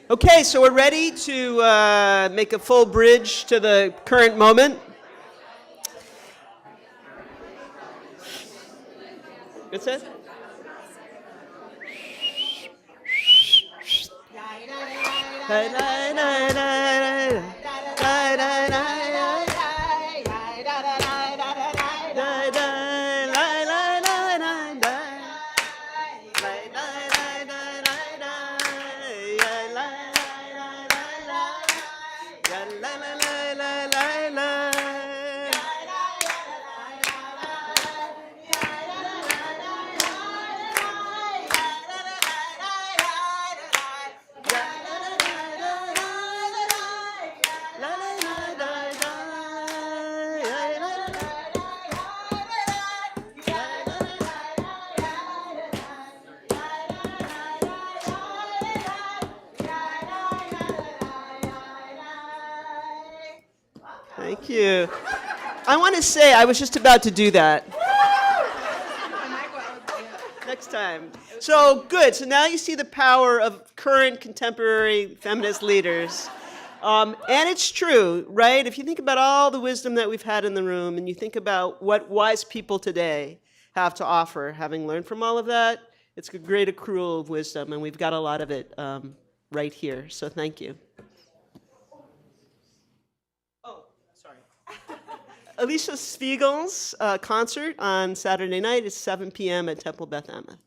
Okay, so we're ready to make a full bridge to the current moment. What's that? Thank you. I want to say I was just about to do that. Next time. So good. So now you see the power of current contemporary feminist leaders. And it's true, right? If you think about all the wisdom that we've had in the room and you think about what wise people today have to offer, having learned from all of that, it's a great accrual of wisdom, and we've got a lot of it right here. So thank you. Alicia Spiegel's concert on Saturday night is 7 p.m. at Temple Beth Emeth.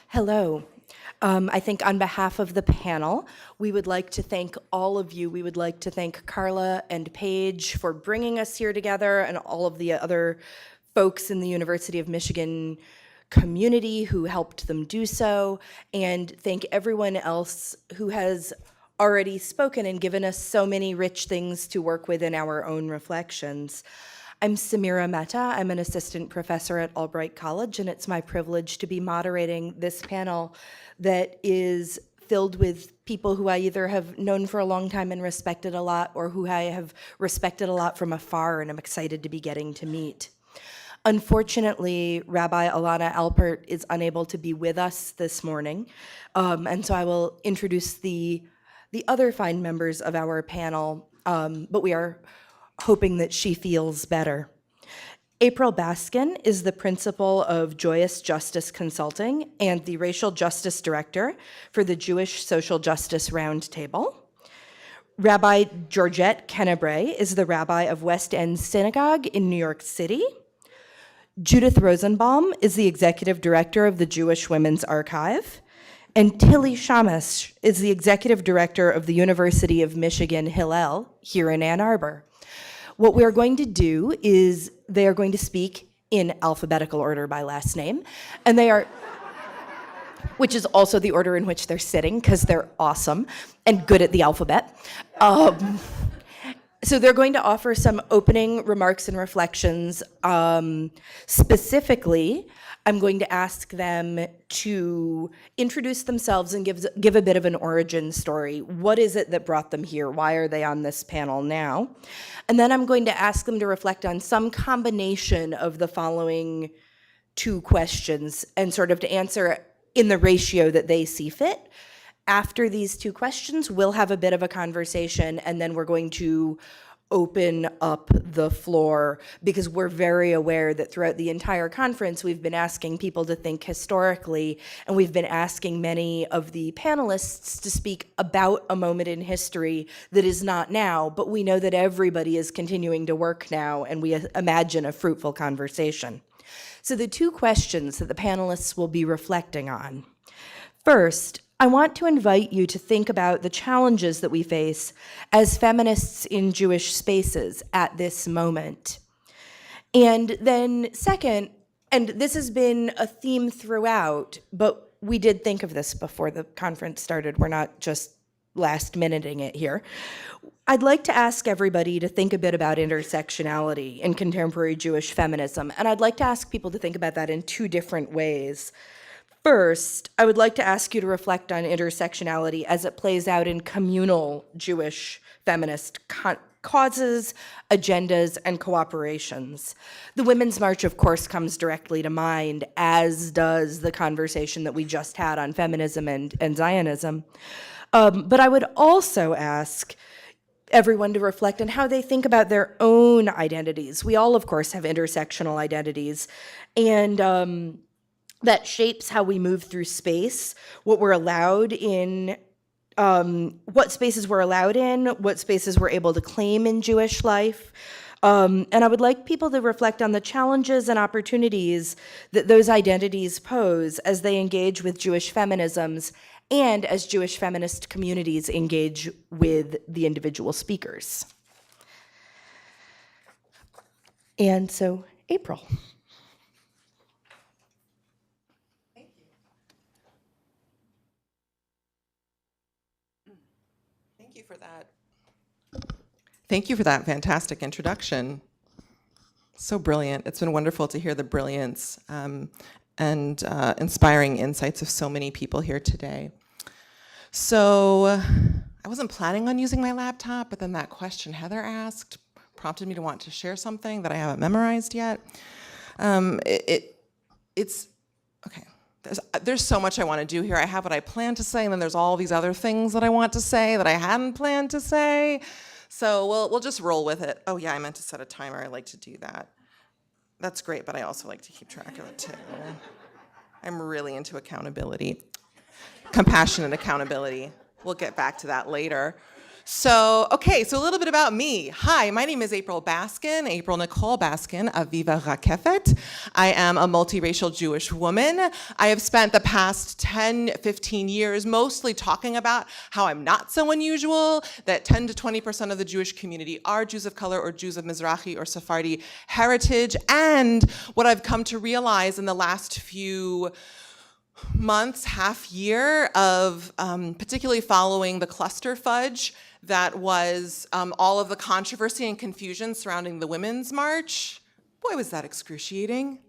Hello. I think on behalf of the panel, we would like to thank all of you. We would like to thank Carla and Paige for bringing us here together, and all of the other folks in the University of Michigan community who helped them do so, and thank everyone else who has already spoken and given us so many rich things to work with in our own reflections. I'm Samira Mehta. I'm an assistant professor at Albright College, and it's my privilege to be moderating this panel that is filled with people who I either have known for a long time and respected a lot, or who I have respected a lot from afar and I'm excited to be getting to meet. Unfortunately, Rabbi Alana Alpert is unable to be with us this morning, and so I will introduce the other fine members of our panel, but we are hoping that she feels better. April Baskin is the principal of Joyous Justice Consulting and the Racial Justice Director for the Jewish Social Justice Roundtable. Rabbi Georgette Kennebrae is the rabbi of West End Synagogue in New York City. Judith Rosenbaum is the executive director of the Jewish Women's Archive. And Tilly Shamash is the executive director of the University of Michigan Hillel here in Ann Arbor. What we are going to do is they are going to speak in alphabetical order by last name, and they are, which is also the order in which they're sitting, because they're awesome and good at the alphabet. So they're going to offer some opening remarks and reflections. Specifically, I'm going to ask them to introduce themselves and give a bit of an origin story. What is it that brought them here? Why are they on this panel now? And then I'm going to ask them to reflect on some combination of the following two questions and sort of to answer in the ratio that they see fit. After these two questions, we'll have a bit of a conversation, and then we're going to open up the floor, because we're very aware that throughout the entire conference we've been asking people to think historically, and we've been asking many of the panelists to speak about a moment in history that is not now, but we know that everybody is continuing to work now, and we imagine a fruitful conversation. So the two questions that the panelists will be reflecting on. First, I want to invite you to think about the challenges that we face as feminists in Jewish spaces at this moment. And then second, and this has been a theme throughout, but we did think of this before the conference started. We're not just last-minuting it here. I'd like to ask everybody to think a bit about intersectionality in contemporary Jewish feminism, and I'd like to ask people to think about that in two different ways. First, I would like to ask you to reflect on intersectionality as it plays out in communal Jewish feminist causes, agendas, and cooperations. The Women's March, of course, comes directly to mind, as does the conversation that we just had on feminism and Zionism. But I would also ask everyone to reflect on how they think about their own identities. We all, of course, have intersectional identities, and that shapes how we move through space, what we're allowed in, what spaces we're allowed in, what spaces we're able to claim in Jewish life. And I would like people to reflect on the challenges and opportunities that those identities pose as they engage with Jewish feminisms and as Jewish feminist communities engage with the individual speakers. And so, April. Thank you for that fantastic introduction. So brilliant. It's been wonderful to hear the brilliance and inspiring insights of so many people here today. So I wasn't planning on using my laptop, but then that question Heather asked prompted me to want to share something that I haven't memorized yet. It's okay. There's so much I want to do here. I have what I plan to say, and then there's all these other things that I want to say that I hadn't planned to say. So we'll just roll with it. Oh yeah, I meant to set a timer. I like to do that. That's great, but I also like to keep track of it too. I'm really into accountability. Compassionate accountability. We'll get back to that later. So, okay, so a little bit about me. Hi, my name is April Baskin, April Nicole Baskin of Viva Rakefet. I am a multiracial Jewish woman. I have spent the past 10, 15 years mostly talking about how I'm not so unusual, that 10 to 20% of the Jewish community are Jews of color or Jews of Mizrahi or Sephardi heritage, and what I've come to realize in the last few months, half year of particularly following the cluster fudge that was all of the controversy and confusion surrounding the Women's March. Boy, was that excruciating.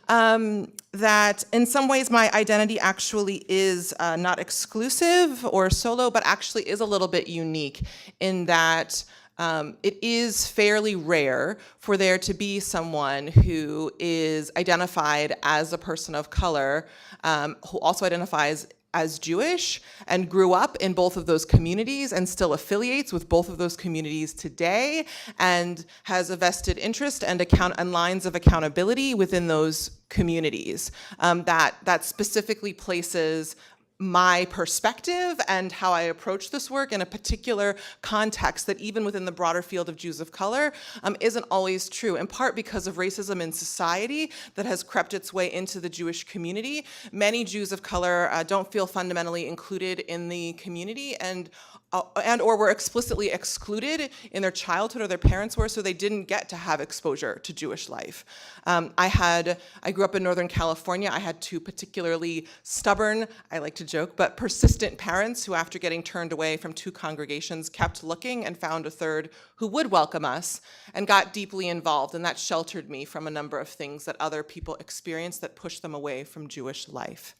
That in some ways my identity actually is not exclusive or solo, but actually is a little bit unique in that it is fairly rare for there to be someone who is identified as a person of color, who also identifies as Jewish and grew up in both of those communities and still affiliates with both of those communities today and has a vested interest and lines of accountability within those communities. That specifically places my perspective and how I approach this work in a particular context that even within the broader field of Jews of color isn't always true, in part because of racism in society that has crept its way into the Jewish community. Many Jews of color don't feel fundamentally included in the community and or were explicitly excluded in their childhood, or their parents were, so they didn't get to have exposure to Jewish life. I grew up in Northern California. I had two particularly stubborn, I like to joke, but persistent parents who, after getting turned away from two congregations, kept looking and found a third who would welcome us and got deeply involved, and that sheltered me from a number of things that other people experienced that pushed them away from Jewish life.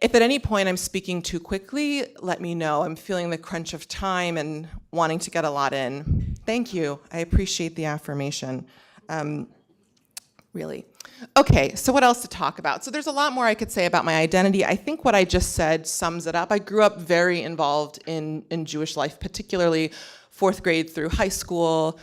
If at any point I'm speaking too quickly, let me know. I'm feeling the crunch of time and wanting to get a lot in. Thank you. I appreciate the affirmation. Really. Okay, so what else to talk about? So there's a lot more I could say about my identity. I think what I just said sums it up. I grew up very involved in Jewish life, particularly fourth grade through high school.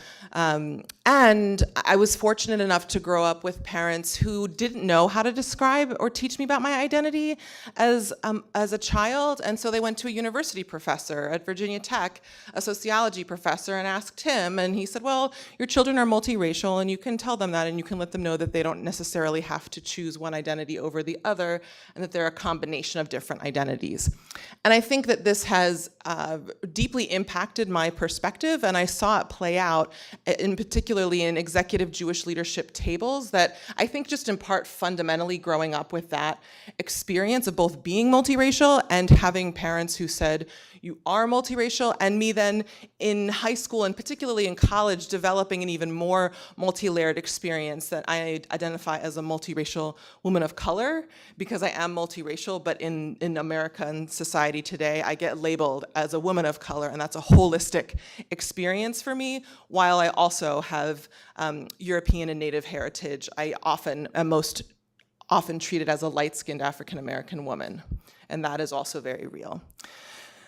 And I was fortunate enough to grow up with parents who didn't know how to describe or teach me about my identity as a child. And so they went to a university professor at Virginia Tech, a sociology professor, and asked him. And he said, well, your children are multiracial, and you can tell them that, and you can let them know that they don't necessarily have to choose one identity over the other, and that they're a combination of different identities. And I think that this has deeply impacted my perspective, and I saw it play out particularly in executive Jewish leadership tables that I think just in part fundamentally growing up with that experience of both being multiracial and having parents who said, you are multiracial, and me then in high school and particularly in college developing an even more multi-layered experience that I identify as a multiracial woman of color because I am multiracial, but in America and society today, I get labeled as a woman of color, and that's a holistic experience for me. While I also have European and Native heritage, I am most often treated as a light-skinned African-American woman, and that is also very real.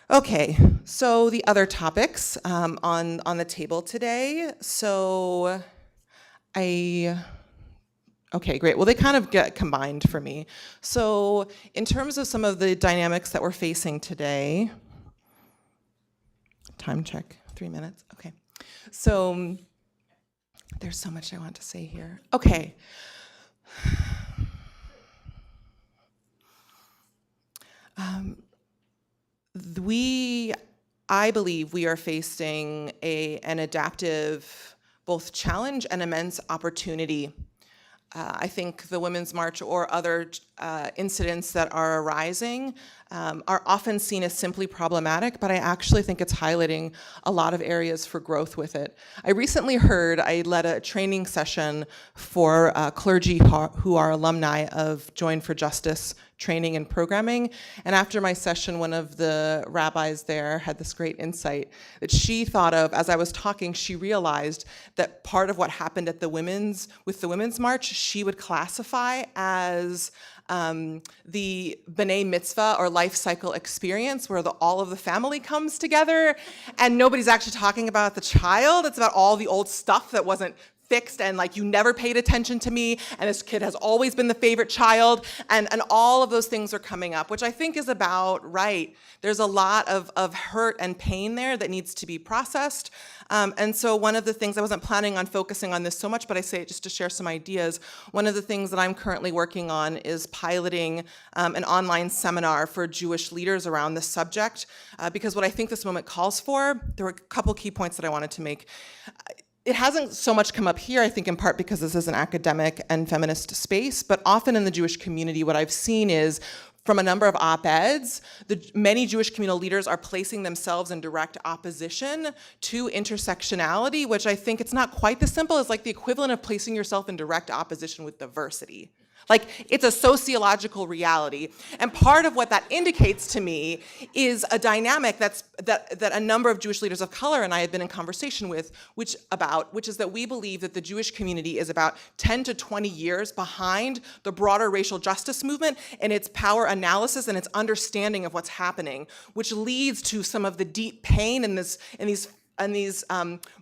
Okay, so the other topics on the table today. So okay, great. Well, they kind of get combined for me. So in terms of some of the dynamics that we're facing today, time check, 3 minutes, okay. So there's so much I want to say here. Okay. I believe we are facing an adaptive both challenge and immense opportunity. I think the Women's March or other incidents that are arising are often seen as simply problematic, but I actually think it's highlighting a lot of areas for growth with it. I led a training session for clergy who are alumni of Join for Justice training and programming, and after my session, one of the rabbis there had this great insight that she thought of as I was talking. She realized that part of what happened with the Women's March, she would classify as the B'nai Mitzvah or life cycle experience where all of the family comes together and nobody's actually talking about the child. It's about all the old stuff that wasn't fixed and like you never paid attention to me and this kid has always been the favorite child and all of those things are coming up, which I think is about right. There's a lot of hurt and pain there that needs to be processed. And so one of the things, I wasn't planning on focusing on this so much, but I say it just to share some ideas. One of the things that I'm currently working on is piloting an online seminar for Jewish leaders around this subject, because what I think this moment calls for, there were a couple key points that I wanted to make. It hasn't so much come up here, I think in part because this is an academic and feminist space, but often in the Jewish community, what I've seen is from a number of op-eds, many Jewish communal leaders are placing themselves in direct opposition to intersectionality, which I think it's not quite this simple. It's like the equivalent of placing yourself in direct opposition with diversity. Like, it's a sociological reality. And part of what that indicates to me is a dynamic that a number of Jewish leaders of color and I have been in conversation with, which is that we believe that the Jewish community is about 10 to 20 years behind the broader racial justice movement in its power analysis and its understanding of what's happening, which leads to some of the deep pain in these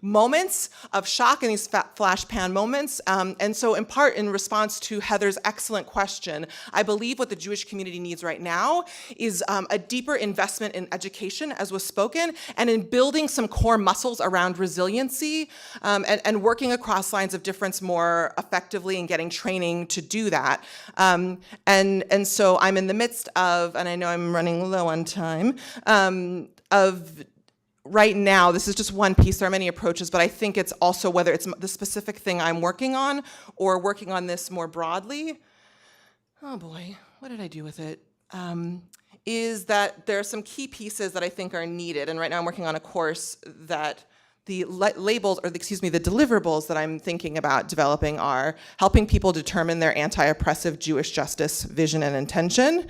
moments of shock and these flash pan moments. And so in part, in response to Heather's excellent question, I believe what the Jewish community needs right now is a deeper investment in education, as was spoken, and in building some core muscles around resiliency and working across lines of difference more effectively and getting training to do that. And so I'm in the midst of, and I know I'm running low on time, right now, this is just one piece, there are many approaches, but I think it's also whether it's the specific thing I'm working on or working on this more broadly. Oh boy, what did I do with it? Is that there are some key pieces that I think are needed, and right now I'm working on a course that the deliverables that I'm thinking about developing are helping people determine their anti-oppressive Jewish justice vision and intention,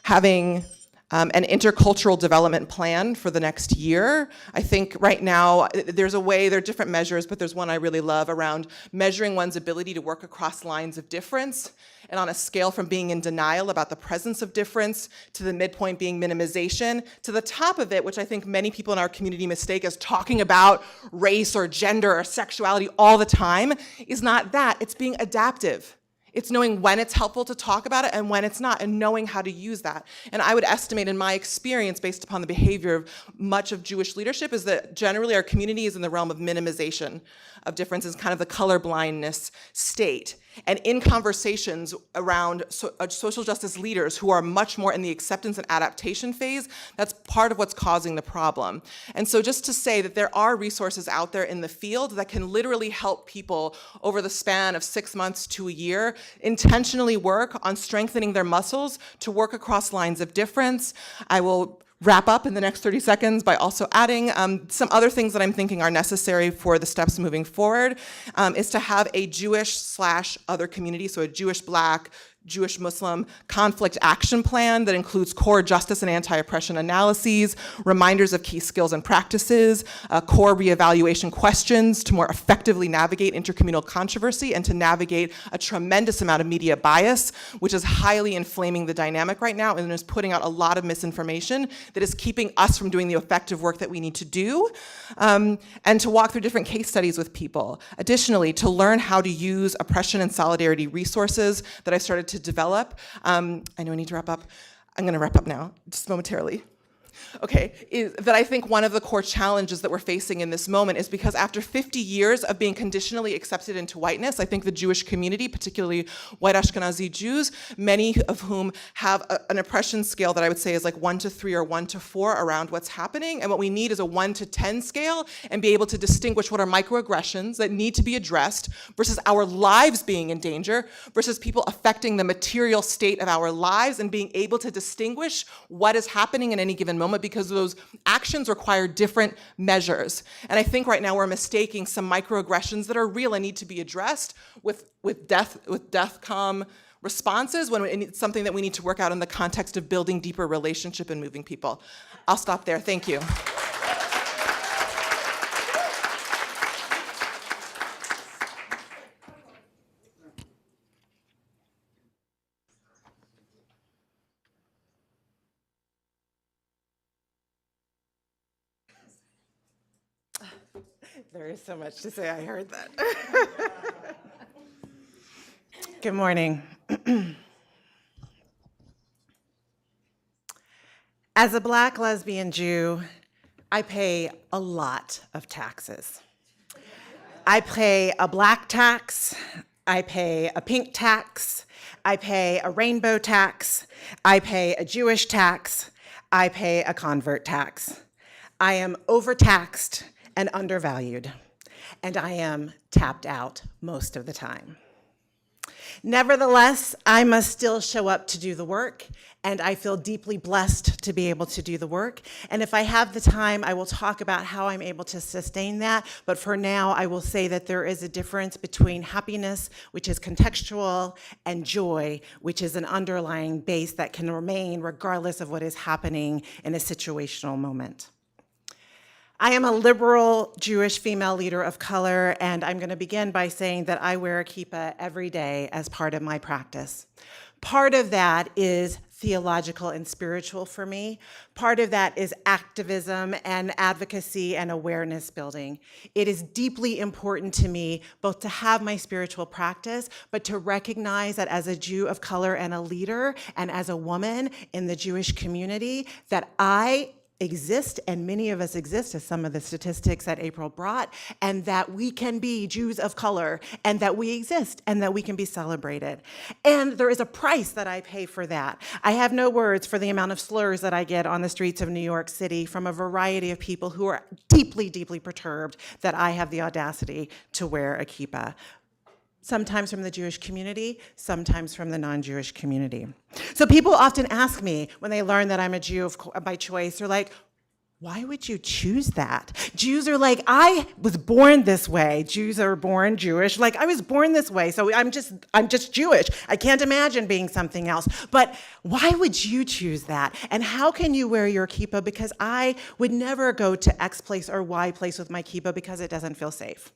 having an intercultural development plan for the next year. I think right now there are different measures, but there's one I really love around measuring one's ability to work across lines of difference and on a scale from being in denial about the presence of difference to the midpoint being minimization, to the top of it, which I think many people in our community mistake as talking about race or gender or sexuality all the time, is not that, it's being adaptive. It's knowing when it's helpful to talk about it and when it's not, and knowing how to use that. And I would estimate in my experience, based upon the behavior of much of Jewish leadership, is that generally our community is in the realm of minimization of differences, kind of the colorblindness state. And in conversations around social justice leaders who are much more in the acceptance and adaptation phase, that's part of what's causing the problem. And so just to say that there are resources out there in the field that can literally help people over the span of 6 months to a year intentionally work on strengthening their muscles to work across lines of difference. I will wrap up in the next 30 seconds by also adding some other things that I'm thinking are necessary for the steps moving forward, is to have a Jewish/other community, so a Jewish, Black, Jewish Muslim conflict action plan that includes core justice and anti-oppression analyses, reminders of key skills and practices, core reevaluation questions to more effectively navigate intercommunal controversy and to navigate a tremendous amount of media bias, which is highly inflaming the dynamic right now and is putting out a lot of misinformation that is keeping us from doing the effective work that we need to do, and to walk through different case studies with people. Additionally, to learn how to use oppression and solidarity resources that I started to develop. I know I need to wrap up. I'm going to wrap up now, just momentarily. Okay, is that I think one of the core challenges that we're facing in this moment is because after 50 years of being conditionally accepted into whiteness, I think the Jewish community, particularly white Ashkenazi Jews, many of whom have an oppression scale that I would say is like 1 to 3 or 1 to 4 around what's happening, and what we need is a 1 to 10 scale and be able to distinguish what are microaggressions that need to be addressed versus our lives being in danger versus people affecting the material state of our lives, and being able to distinguish what is happening in any given moment, because those actions require different measures. And I think right now we're mistaking some microaggressions that are real and need to be addressed with death-calm responses when it's something that we need to work out in the context of building deeper relationship and moving people. I'll stop there. Thank you. There is so much to say. I heard that. Good morning. As a Black lesbian Jew, I pay a lot of taxes. I pay a Black tax, I pay a pink tax, I pay a rainbow tax, I pay a Jewish tax, I pay a convert tax. I am overtaxed and undervalued, and I am tapped out most of the time. Nevertheless, I must still show up to do the work, and I feel deeply blessed to be able to do the work. And if I have the time, I will talk about how I'm able to sustain that, but for now, I will say that there is a difference between happiness, which is contextual, and joy, which is an underlying base that can remain regardless of what is happening in a situational moment. I am a liberal Jewish female leader of color, and I'm going to begin by saying that I wear a kippah every day as part of my practice. Part of that is theological and spiritual for me. Part of that is activism and advocacy and awareness building. It is deeply important to me both to have my spiritual practice, but to recognize that as a Jew of color and a leader, and as a woman in the Jewish community, that I exist, and many of us exist, as some of the statistics that April brought, and that we can be Jews of color, and that we exist, and that we can be celebrated. And there is a price that I pay for that. I have no words for the amount of slurs that I get on the streets of New York City from a variety of people who are deeply, deeply perturbed that I have the audacity to wear a kippah. Sometimes from the Jewish community, sometimes from the non-Jewish community. So people often ask me when they learn that I'm a Jew by choice, they're like, why would you choose that? Jews are like, I was born this way. Jews are born Jewish. Like, I was born this way, so I'm just Jewish. I can't imagine being something else. But why would you choose that? And how can you wear your kippah? Because I would never go to X place or Y place with my kippah because it doesn't feel safe.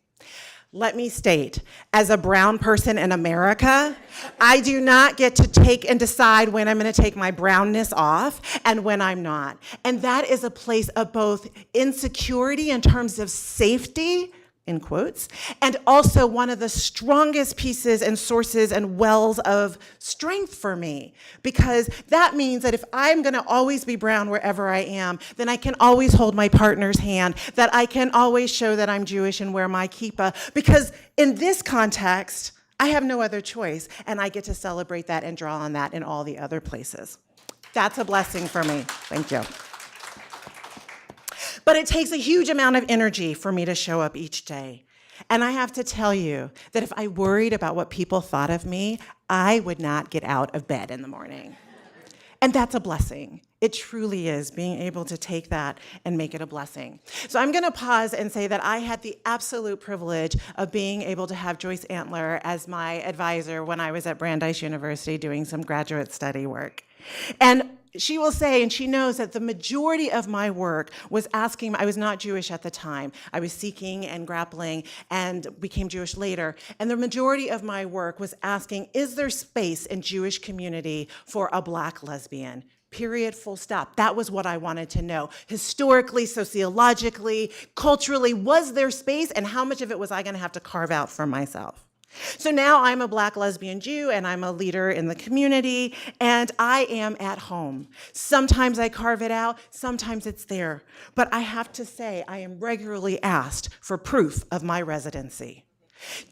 Let me state, as a brown person in America, I do not get to take and decide when I'm going to take my brownness off and when I'm not. And that is a place of both insecurity in terms of safety, in quotes, and also one of the strongest pieces and sources and wells of strength for me, because that means that if I'm going to always be brown wherever I am, then I can always hold my partner's hand, that I can always show that I'm Jewish and wear my kippah, because in this context, I have no other choice, and I get to celebrate that and draw on that in all the other places. That's a blessing for me. Thank you. But it takes a huge amount of energy for me to show up each day. And I have to tell you that if I worried about what people thought of me, I would not get out of bed in the morning. And that's a blessing. It truly is, being able to take that and make it a blessing. So I'm going to pause and say that I had the absolute privilege of being able to have Joyce Antler as my advisor when I was at Brandeis University doing some graduate study work. And she will say, and she knows, that the majority of my work was asking, I was not Jewish at the time. I was seeking and grappling and became Jewish later. And the majority of my work was asking, is there space in Jewish community for a Black lesbian? Period, full stop. That was what I wanted to know. Historically, sociologically, culturally, was there space, and how much of it was I going to have to carve out for myself? So now I'm a Black lesbian Jew, and I'm a leader in the community, and I am at home. Sometimes I carve it out, sometimes it's there. But I have to say, I am regularly asked for proof of my residency.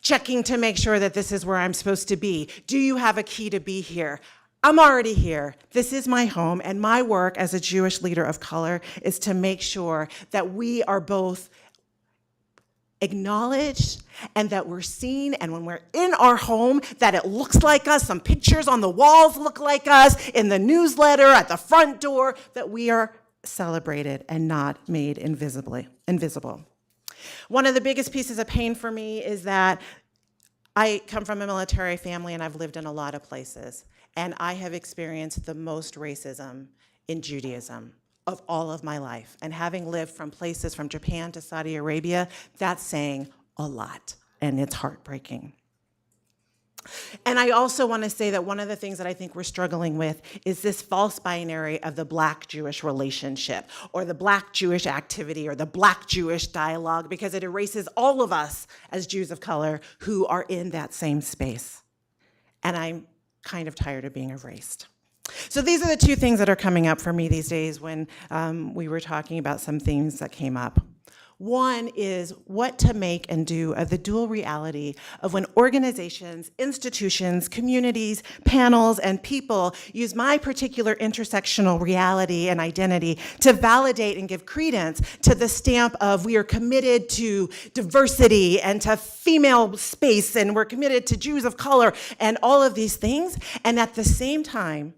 Checking to make sure that this is where I'm supposed to be. Do you have a key to be here? I'm already here. This is my home, and my work as a Jewish leader of color is to make sure that we are both acknowledged and that we're seen, and when we're in our home, that it looks like us, some pictures on the walls look like us, in the newsletter, at the front door, that we are celebrated and not made invisible. One of the biggest pieces of pain for me is that I come from a military family and I've lived in a lot of places, and I have experienced the most racism in Judaism of all of my life. And having lived from places from Japan to Saudi Arabia, that's saying a lot, and it's heartbreaking. And I also want to say that one of the things that I think we're struggling with is this false binary of the Black-Jewish relationship, or the Black-Jewish activity, or the Black-Jewish dialogue, because it erases all of us as Jews of color who are in that same space. And I'm kind of tired of being erased. So these are the two things that are coming up for me these days when we were talking about some themes that came up. One is what to make and do of the dual reality of when organizations, institutions, communities, panels, and people use my particular intersectional reality and identity to validate and give credence to the stamp of we are committed to diversity and to female space, and we're committed to Jews of color and all of these things, and at the same time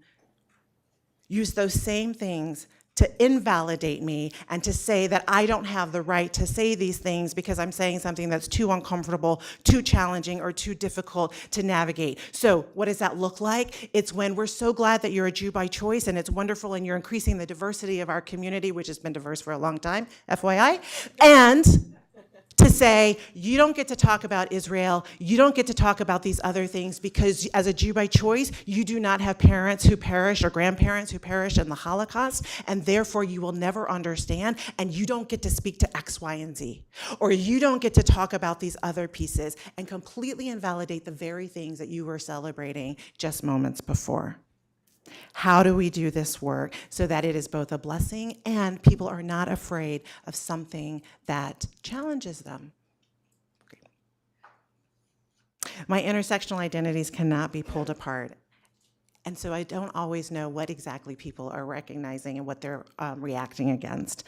use those same things to invalidate me and to say that I don't have the right to say these things because I'm saying something that's too uncomfortable, too challenging, or too difficult to navigate. So what does that look like? It's when we're so glad that you're a Jew by choice and it's wonderful and you're increasing the diversity of our community, which has been diverse for a long time, FYI, and to say, you don't get to talk about Israel, you don't get to talk about these other things because as a Jew by choice, you do not have parents who perished or grandparents who perished in the Holocaust, and therefore you will never understand, and you don't get to speak to X, Y, and Z. Or you don't get to talk about these other pieces and completely invalidate the very things that you were celebrating just moments before. How do we do this work so that it is both a blessing and people are not afraid of something that challenges them? Great. My intersectional identities cannot be pulled apart. And so I don't always know what exactly people are recognizing and what they're reacting against.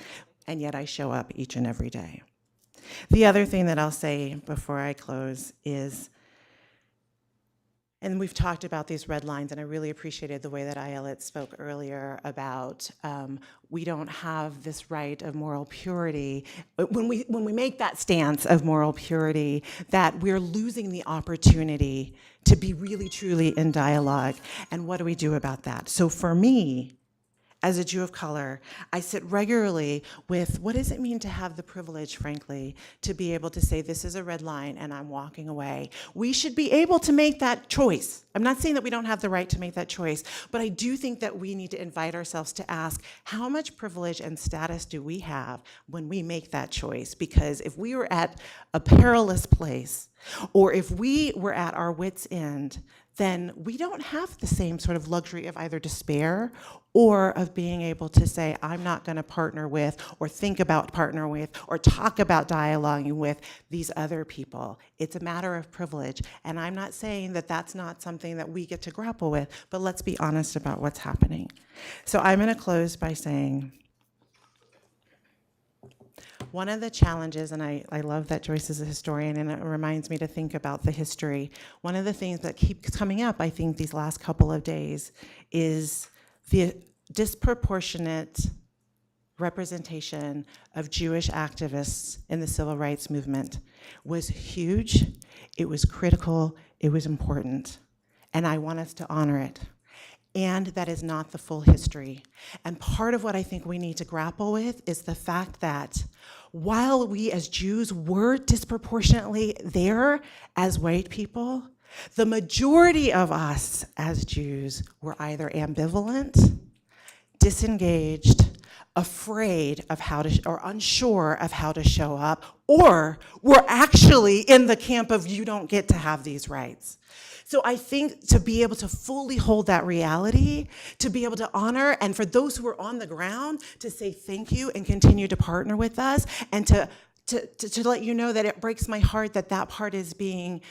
And yet I show up each and every day. The other thing that I'll say before I close is, and we've talked about these red lines, and I really appreciated the way that Ayelet spoke earlier about we don't have this right of moral purity. When we make that stance of moral purity, that we're losing the opportunity to be really, truly in dialogue. And what do we do about that? So for me, as a Jew of color, I sit regularly with what does it mean to have the privilege, frankly, to be able to say this is a red line and I'm walking away. We should be able to make that choice. I'm not saying that we don't have the right to make that choice, but I do think that we need to invite ourselves to ask how much privilege and status do we have when we make that choice? Because if we were at a perilous place, or if we were at our wits' end, then we don't have the same sort of luxury of either despair or of being able to say, I'm not going to partner with or think about partner with or talk about dialoguing with these other people. It's a matter of privilege. And I'm not saying that that's not something that we get to grapple with, but let's be honest about what's happening. So I'm going to close by saying, one of the challenges, and I love that Joyce is a historian, and it reminds me to think about the history. One of the things that keeps coming up, I think, these last couple of days is the disproportionate representation of Jewish activists in the civil rights movement was huge, it was critical, it was important, and I want us to honor it. And that is not the full history. And part of what I think we need to grapple with is the fact that while we as Jews were disproportionately there as white people, the majority of us as Jews were either ambivalent, disengaged, afraid of how to, or unsure of how to show up, or were actually in the camp of you don't get to have these rights. So I think to be able to fully hold that reality, to be able to honor, and for those who are on the ground, to say thank you and continue to partner with us, and to let you know that it breaks my heart that that part is being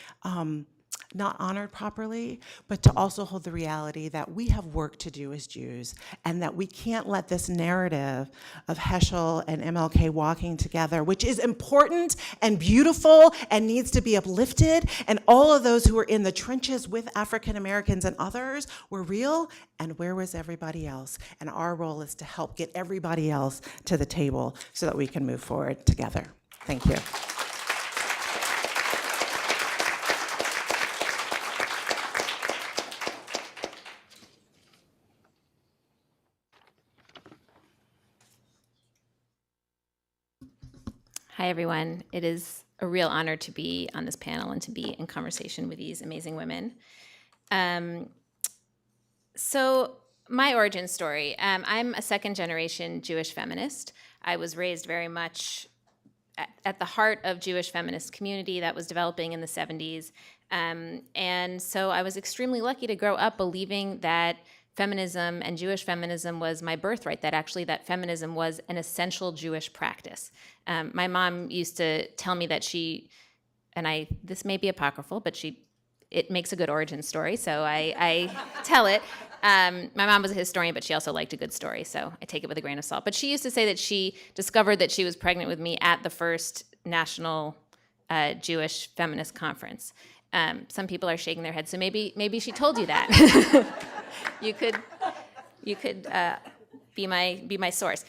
not honored properly, but to also hold the reality that we have work to do as Jews, and that we can't let this narrative of Heschel and MLK walking together, which is important and beautiful and needs to be uplifted, and all of those who were in the trenches with African Americans and others were real, and where was everybody else? And our role is to help get everybody else to the table so that we can move forward together. Thank you. Hi, everyone. It is a real honor to be on this panel and to be in conversation with these amazing women. So my origin story, I'm a second-generation Jewish feminist. I was raised very much at the heart of Jewish feminist community that was developing in the 70s. And so I was extremely lucky to grow up believing that feminism and Jewish feminism was my birthright, that feminism was an essential Jewish practice. My mom used to tell me that this may be apocryphal, but it makes a good origin story, so I tell it. My mom was a historian, but she also liked a good story, so I take it with a grain of salt. But she used to say that she discovered that she was pregnant with me at the first National Jewish Feminist Conference. Some people are shaking their heads, so maybe she told you that. You could be my source.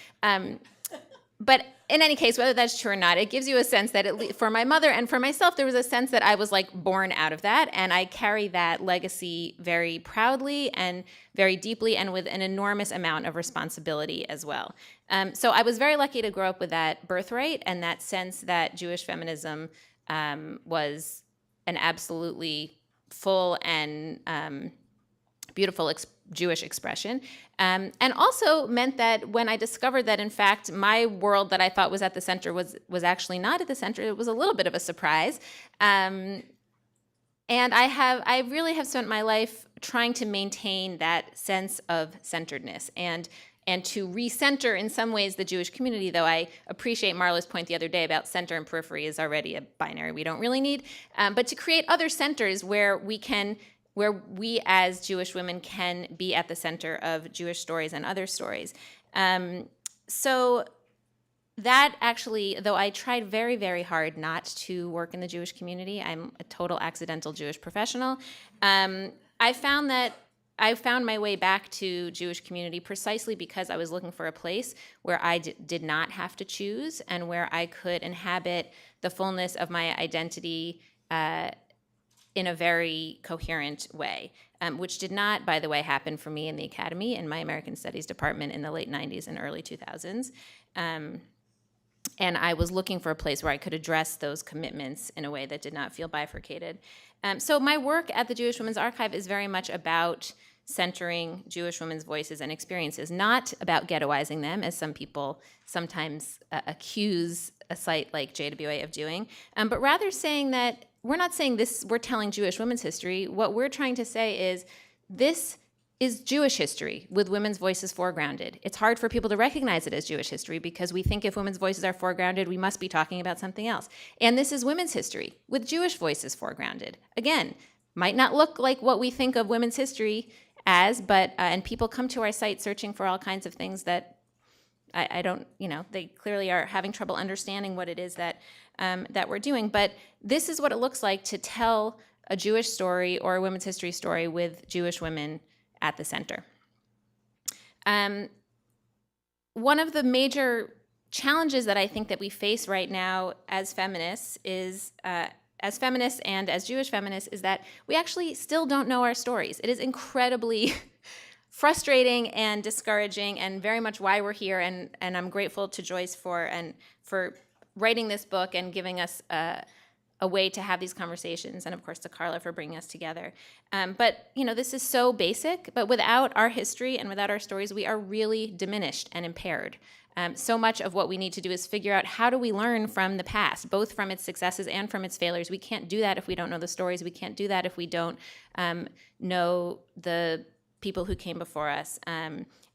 But in any case, whether that's true or not, it gives you a sense that for my mother and for myself, there was a sense that I was like born out of that, and I carry that legacy very proudly and very deeply and with an enormous amount of responsibility as well. So I was very lucky to grow up with that birthright and that sense that Jewish feminism was an absolutely full and beautiful Jewish expression, and also meant that when I discovered that, in fact, my world that I thought was at the center was actually not at the center, it was a little bit of a surprise. And I really have spent my life trying to maintain that sense of centeredness and to recenter in some ways the Jewish community, though I appreciate Marla's point the other day about center and periphery is already a binary we don't really need, but to create other centers where we as Jewish women can be at the center of Jewish stories and other stories. So that actually, though I tried very, very hard not to work in the Jewish community, I'm a total accidental Jewish professional, I found my way back to Jewish community precisely because I was looking for a place where I did not have to choose and where I could inhabit the fullness of my identity in a very coherent way, which did not, by the way, happen for me in the academy in my American Studies department in the late 90s and early 2000s. And I was looking for a place where I could address those commitments in a way that did not feel bifurcated. So my work at the Jewish Women's Archive is very much about centering Jewish women's voices and experiences, not about ghettoizing them, as some people sometimes accuse a site like JWA of doing, but rather saying that we're not saying this, we're telling Jewish women's history. What we're trying to say is this is Jewish history with women's voices foregrounded. It's hard for people to recognize it as Jewish history because we think if women's voices are foregrounded, we must be talking about something else. And this is women's history with Jewish voices foregrounded. Again, might not look like what we think of women's history as, but, and people come to our site searching for all kinds of things that I don't, they clearly are having trouble understanding what it is that we're doing. But this is what it looks like to tell a Jewish story or a women's history story with Jewish women at the center. One of the major challenges that I think that we face right now as feminists is, as feminists and as Jewish feminists, is that we actually still don't know our stories. It is incredibly frustrating and discouraging, and very much why we're here. And I'm grateful to Joyce for writing this book and giving us a way to have these conversations, and of course to Carla for bringing us together. But this is so basic, but without our history and without our stories, we are really diminished and impaired. So much of what we need to do is figure out, how do we learn from the past, both from its successes and from its failures. We can't do that if we don't know the stories. We can't do that if we don't know the people who came before us.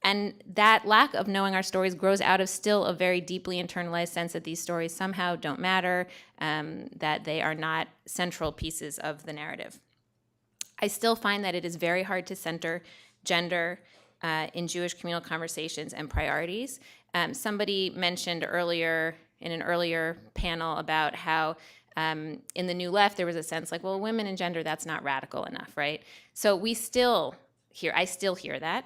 And that lack of knowing our stories grows out of still a very deeply internalized sense that these stories somehow don't matter, that they are not central pieces of the narrative. I still find that it is very hard to center gender in Jewish communal conversations and priorities. Somebody mentioned earlier, in an earlier panel, about how in the New Left there was a sense like, well, women and gender, that's not radical enough, right? So I still hear that.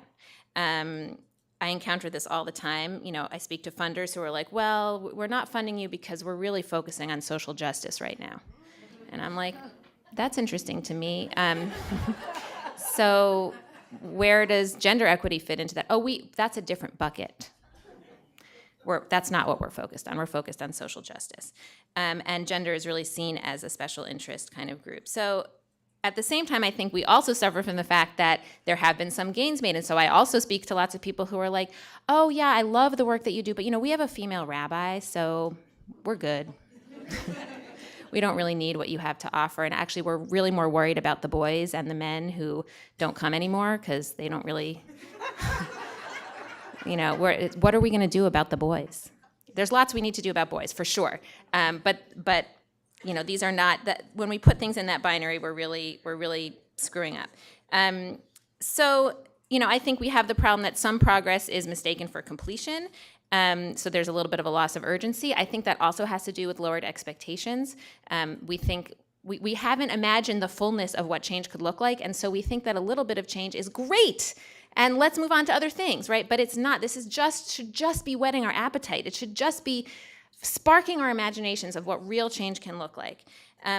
I encounter this all the time. I speak to funders who are like, well, we're not funding you because we're really focusing on social justice right now. And I'm like, that's interesting to me. So where does gender equity fit into that? That's a different bucket. That's not what we're focused on. We're focused on social justice. And gender is really seen as a special interest kind of group. So at the same time, I think we also suffer from the fact that there have been some gains made. And so I also speak to lots of people who are like, oh yeah, I love the work that you do, but we have a female rabbi, so we're good. We don't really need what you have to offer. And actually, we're really more worried about the boys and the men who don't come anymore, because they don't really, what are we gonna do about the boys? There's lots we need to do about boys, for sure. But these are not, that when we put things in that binary, we're really screwing up. So I think we have the problem that some progress is mistaken for completion. So there's a little bit of a loss of urgency. I think that also has to do with lowered expectations. We think we haven't imagined the fullness of what change could look like, and so we think that a little bit of change is great, and let's move on to other things, right? But it's not. This should just be whetting our appetite. It should just be sparking our imaginations of what real change can look like.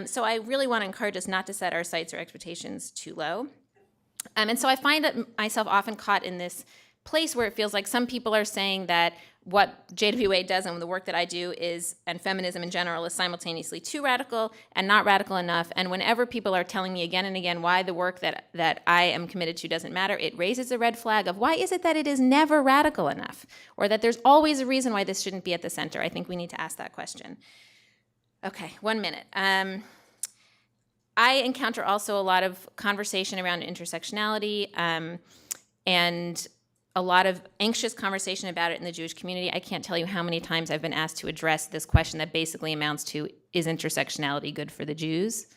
So I really want to encourage us not to set our sights or expectations too low. And so I find that myself often caught in this place where it feels like some people are saying that what JWA does and the work that I do is, and feminism in general, is simultaneously too radical and not radical enough. And whenever people are telling me again and again why the work that I am committed to doesn't matter, it raises a red flag of, why is it that it is never radical enough? Or that there's always a reason why this shouldn't be at the center? I think we need to ask that question. Okay, 1 minute. I encounter also a lot of conversation around intersectionality, and a lot of anxious conversation about it in the Jewish community. I can't tell you how many times I've been asked to address this question that basically amounts to, is intersectionality good for the Jews?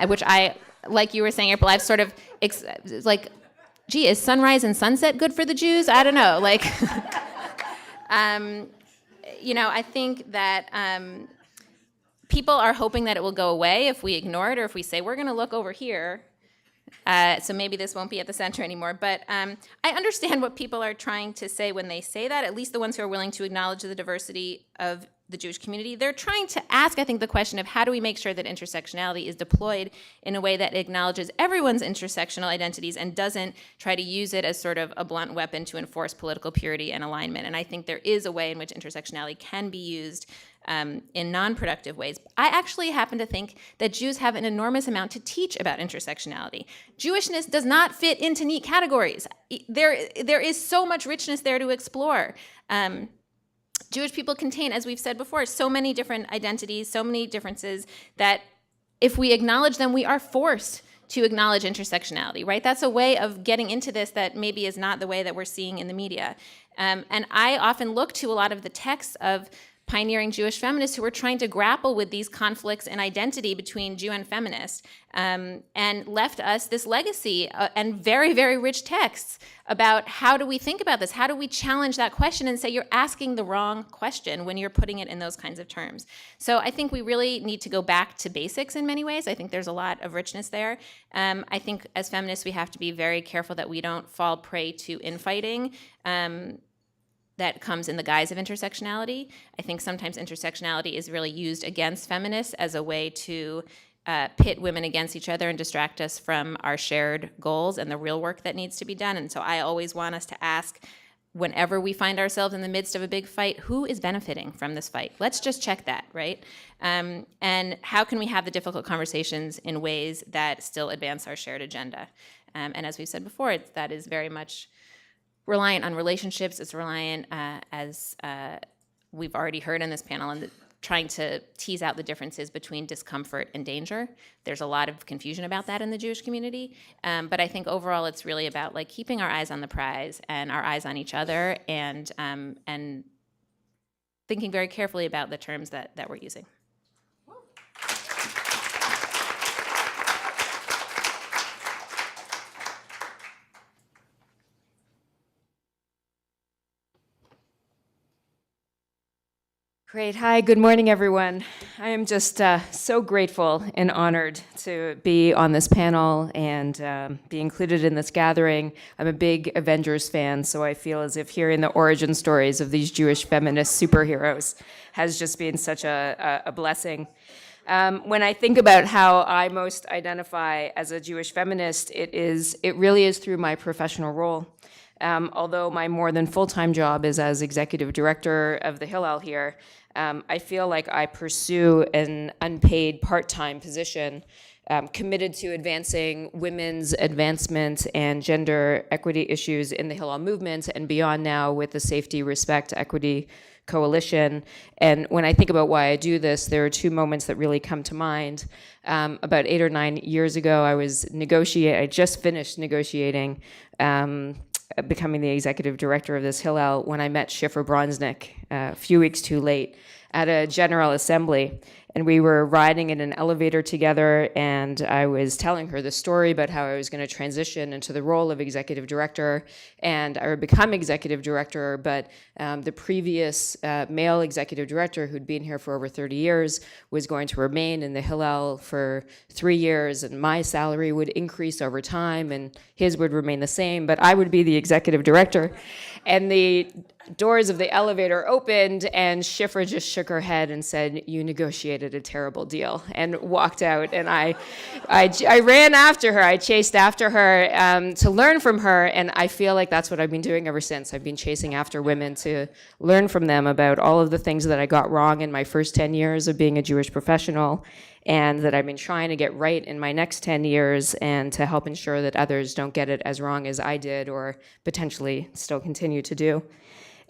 Which I, like you were saying, April, I've sort of, is sunrise and sunset good for the Jews? I don't know. I think that people are hoping that it will go away if we ignore it, or if we say, we're going to look over here. So maybe this won't be at the center anymore. But I understand what people are trying to say when they say that, at least the ones who are willing to acknowledge the diversity of the Jewish community. They're trying to ask, I think, the question of, how do we make sure that intersectionality is deployed in a way that acknowledges everyone's intersectional identities and doesn't try to use it as sort of a blunt weapon to enforce political purity and alignment. And I think there is a way in which intersectionality can be used in non-productive ways. I actually happen to think that Jews have an enormous amount to teach about intersectionality. Jewishness does not fit into neat categories. There is so much richness there to explore. Jewish people contain, as we've said before, so many different identities, so many differences, that if we acknowledge them, we are forced to acknowledge intersectionality, right? That's a way of getting into this that maybe is not the way that we're seeing in the media. And I often look to a lot of the texts of pioneering Jewish feminists who were trying to grapple with these conflicts in identity between Jew and feminist, and left us this legacy and very, very rich texts about how do we think about this? How do we challenge that question and say you're asking the wrong question when you're putting it in those kinds of terms? So I think we really need to go back to basics in many ways. I think there's a lot of richness there. I think as feminists, we have to be very careful that we don't fall prey to infighting that comes in the guise of intersectionality. I think sometimes intersectionality is really used against feminists as a way to pit women against each other and distract us from our shared goals and the real work that needs to be done. And so I always want us to ask, whenever we find ourselves in the midst of a big fight, who is benefiting from this fight? Let's just check that, right? And how can we have the difficult conversations in ways that still advance our shared agenda? And as we've said before, that is very much reliant on relationships. It's reliant, as we've already heard in this panel, and trying to tease out the differences between discomfort and danger. There's a lot of confusion about that in the Jewish community, but I think overall it's really about like keeping our eyes on the prize and our eyes on each other, and thinking very carefully about the terms that we're using. Great. Hi, good morning, everyone. I am just so grateful and honored to be on this panel and be included in this gathering. I'm a big Avengers fan, so I feel as if hearing the origin stories of these Jewish feminist superheroes has just been such a blessing. When I think about how I most identify as a Jewish feminist, it really is through my professional role. Although my more than full-time job is as executive director of the Hillel here, I feel like I pursue an unpaid part-time position committed to advancing women's advancement and gender equity issues in the Hillel movement and beyond now with the Safety, Respect, Equity Coalition. And when I think about why I do this, there are two moments that really come to mind. About 8 or 9 years ago, I just finished negotiating becoming the executive director of this Hillel when I met Schiffer Bronsnick a few weeks too late at a General Assembly. And we were riding in an elevator together, and I was telling her the story about how I was going to transition into the role of executive director, and I would become executive director, but the previous male executive director who'd been here for over 30 years was going to remain in the Hillel for 3 years, and my salary would increase over time, and his would remain the same, but I would be the executive director. And the doors of the elevator opened, and Schiffer just shook her head and said, "You negotiated a terrible deal," and walked out. And I ran after her. I chased after her to learn from her, and I feel like that's what I've been doing ever since. I've been chasing after women to learn from them about all of the things that I got wrong in my first 10 years of being a Jewish professional, and that I've been trying to get right in my next 10 years, and to help ensure that others don't get it as wrong as I did or potentially still continue to do.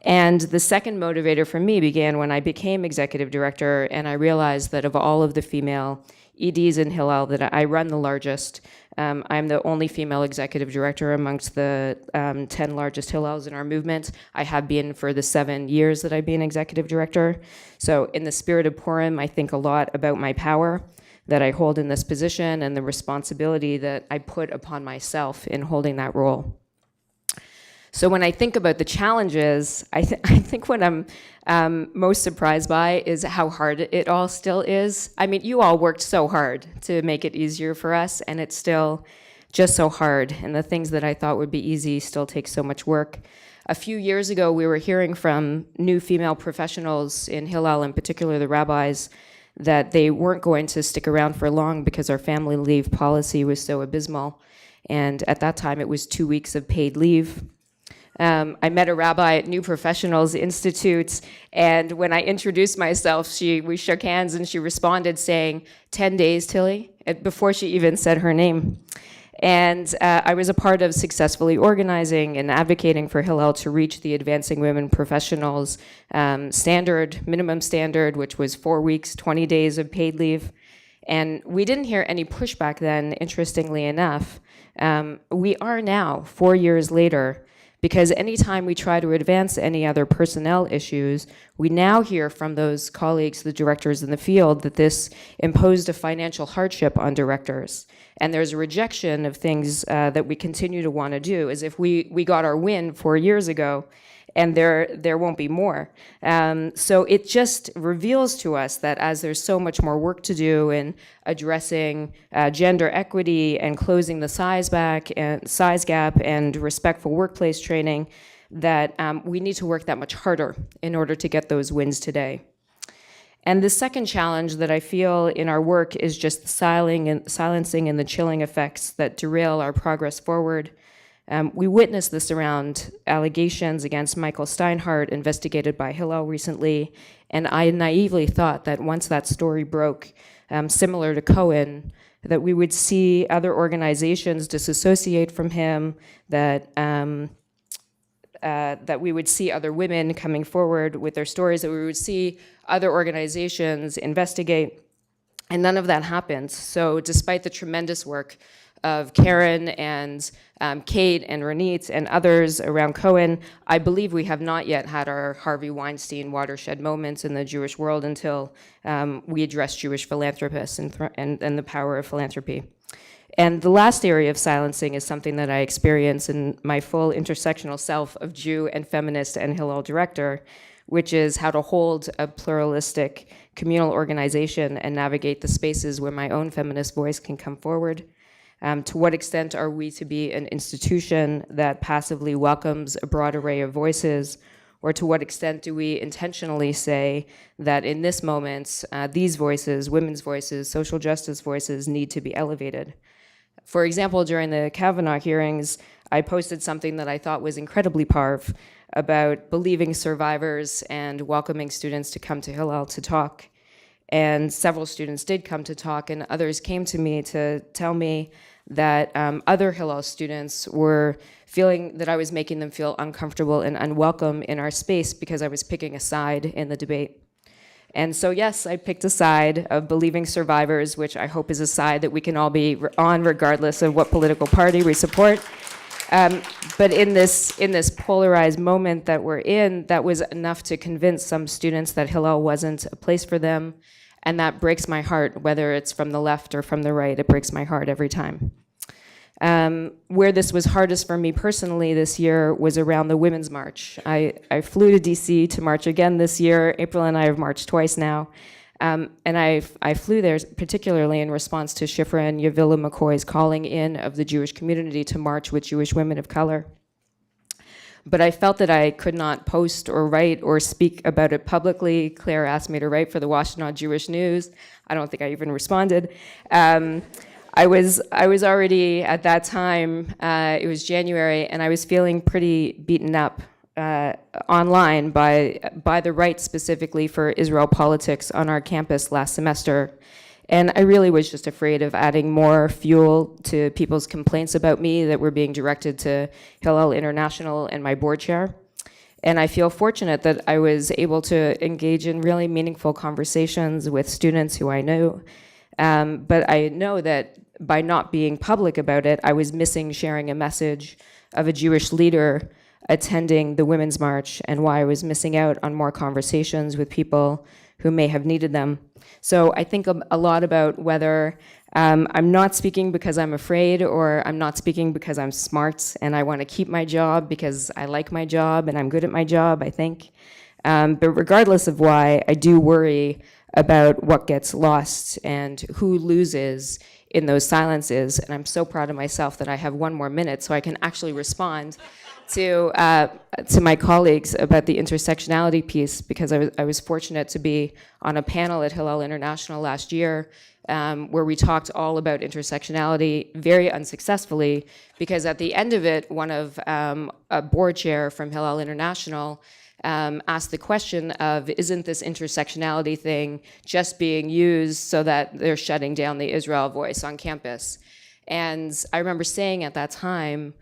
And the second motivator for me began when I became executive director, and I realized that of all of the female EDs in Hillel, that I run the largest. I'm the only female executive director amongst the 10 largest Hillels in our movement. I have been for the 7 years that I've been executive director. So in the spirit of Purim, I think a lot about my power that I hold in this position and the responsibility that I put upon myself in holding that role. So when I think about the challenges, I think what I'm most surprised by is how hard it all still is. I mean, you all worked so hard to make it easier for us, and it's still just so hard. And the things that I thought would be easy still take so much work. A few years ago, we were hearing from new female professionals in Hillel, in particular the rabbis, that they weren't going to stick around for long because our family leave policy was so abysmal. And at that time, it was 2 weeks of paid leave. I met a rabbi at New Professionals Institute, and when I introduced myself, we shook hands, and she responded saying, 10 days, Tilly, before she even said her name. And I was a part of successfully organizing and advocating for Hillel to reach the Advancing Women Professionals minimum standard, which was 4 weeks, 20 days of paid leave. And we didn't hear any pushback then, interestingly enough. We are now, 4 years later, Because anytime we try to advance any other personnel issues, we now hear from those colleagues, the directors in the field, that this imposed a financial hardship on directors. And there's a rejection of things that we continue to want to do, as if we got our win 4 years ago, and there won't be more. So it just reveals to us that as there's so much more work to do in addressing gender equity and closing the size gap and respectful workplace training, that we need to work that much harder in order to get those wins today. And the second challenge that I feel in our work is just the silencing and the chilling effects that derail our progress forward. We witnessed this around allegations against Michael Steinhardt investigated by Hillel recently, and I naively thought that once that story broke, similar to Cohen, that we would see other organizations disassociate from him, that we would see other women coming forward with their stories, that we would see other organizations investigate, and none of that happened. So despite the tremendous work of Karen and Kate and Ranit and others around Cohen, I believe we have not yet had our Harvey Weinstein watershed moments in the Jewish world until we address Jewish philanthropists and the power of philanthropy. And the last area of silencing is something that I experience in my full intersectional self of Jew and feminist and Hillel director, which is how to hold a pluralistic communal organization and navigate the spaces where my own feminist voice can come forward. To what extent are we to be an institution that passively welcomes a broad array of voices, or to what extent do we intentionally say that in this moment, these voices, women's voices, social justice voices, need to be elevated? For example, during the Kavanaugh hearings, I posted something that I thought was incredibly powerful about believing survivors and welcoming students to come to Hillel to talk. And several students did come to talk, and others came to me to tell me that other Hillel students were feeling that I was making them feel uncomfortable and unwelcome in our space because I was picking a side in the debate. And so yes, I picked a side of believing survivors, which I hope is a side that we can all be on regardless of what political party we support. But in this polarized moment that we're in, that was enough to convince some students that Hillel wasn't a place for them. And that breaks my heart, whether it's from the left or from the right. It breaks my heart every time. Where this was hardest for me personally this year was around the Women's March. I flew to DC to march again this year. April and I have marched twice now. And I flew there particularly in response to Shifra and Yavila McCoy's calling in of the Jewish community to march with Jewish women of color. But I felt that I could not post or write or speak about it publicly. Claire asked me to write for the Washtenaw Jewish News. I don't think I even responded. I was already at that time, it was January, and I was feeling pretty beaten up online by the right, specifically for Israel politics on our campus last semester. And I really was just afraid of adding more fuel to people's complaints about me that were being directed to Hillel International and my board chair. And I feel fortunate that I was able to engage in really meaningful conversations with students who I knew. But I know that by not being public about it, I was missing sharing a message of a Jewish leader attending the Women's March, and why I was missing out on more conversations with people who may have needed them. So I think a lot about whether I'm not speaking because I'm afraid, or I'm not speaking because I'm smart and I want to keep my job because I like my job and I'm good at my job, I think. But regardless of why, I do worry about what gets lost and who loses in those silences. And I'm so proud of myself that I have 1 more minute so I can actually respond to my colleagues about the intersectionality piece, because I was fortunate to be on a panel at Hillel International last year where we talked all about intersectionality very unsuccessfully, because at the end of it, one of a board chair from Hillel International asked the question of, isn't this intersectionality thing just being used so that they're shutting down the Israel voice on campus? And I remember saying at that time,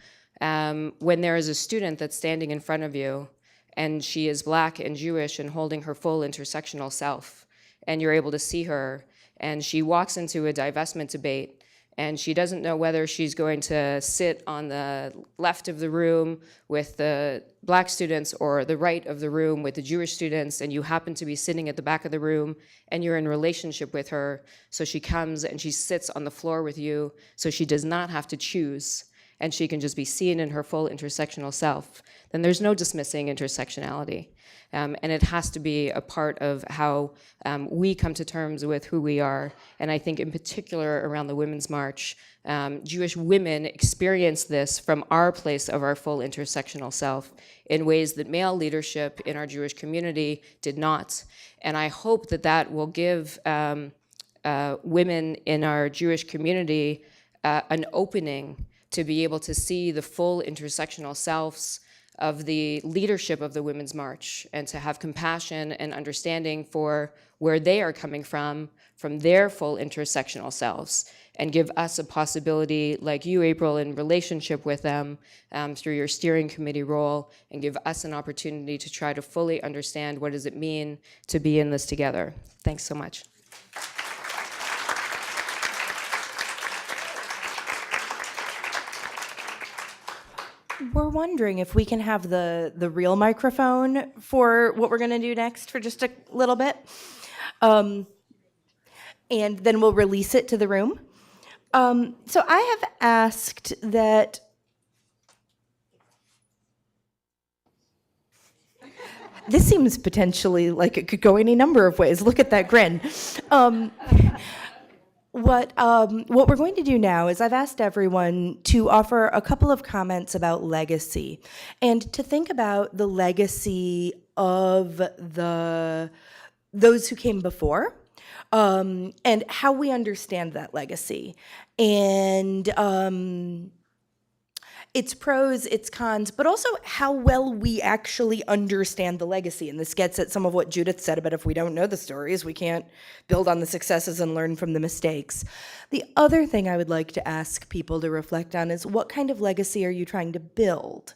when there is a student that's standing in front of you and she is Black and Jewish and holding her full intersectional self, and you're able to see her, and she walks into a divestment debate And she doesn't know whether she's going to sit on the left of the room with the black students or the right of the room with the Jewish students, and you happen to be sitting at the back of the room and you're in relationship with her. So she comes and she sits on the floor with you, so she does not have to choose, and she can just be seen in her full intersectional self. Then there's no dismissing intersectionality. And it has to be a part of how we come to terms with who we are. And I think in particular around the Women's March, Jewish women experience this from our place of our full intersectional self in ways that male leadership in our Jewish community did not. And I hope that that will give women in our Jewish community an opening to be able to see the full intersectional selves of the leadership of the Women's March, and to have compassion and understanding for where they are coming from their full intersectional selves, and give us a possibility, like you, April, in relationship with them through your steering committee role, and give us an opportunity to try to fully understand what does it mean to be in this together. Thanks so much. We're wondering if we can have the real microphone for what we're going to do next for just a little bit. And then we'll release it to the room. So I have asked that this seems potentially like it could go any number of ways. Look at that grin. What we're going to do now is I've asked everyone to offer a couple of comments about legacy, and to think about the legacy of those who came before, and how we understand that legacy, and its pros, its cons, but also how well we actually understand the legacy. And this gets at some of what Judith said about if we don't know the stories, we can't build on the successes and learn from the mistakes. The other thing I would like to ask people to reflect on is, what kind of legacy are you trying to build?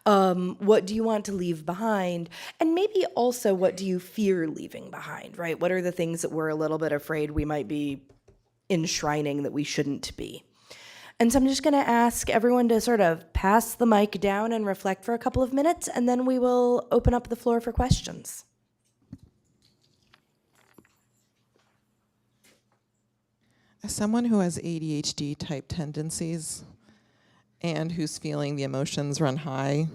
What do you want to leave behind? And maybe also, what do you fear leaving behind, right? What are the things that we're a little bit afraid we might be enshrining that we shouldn't be? And so I'm just going to ask everyone to sort of pass the mic down and reflect for a couple of minutes, and then we will open up the floor for questions. As someone who has ADHD type tendencies and who's feeling the emotions run high,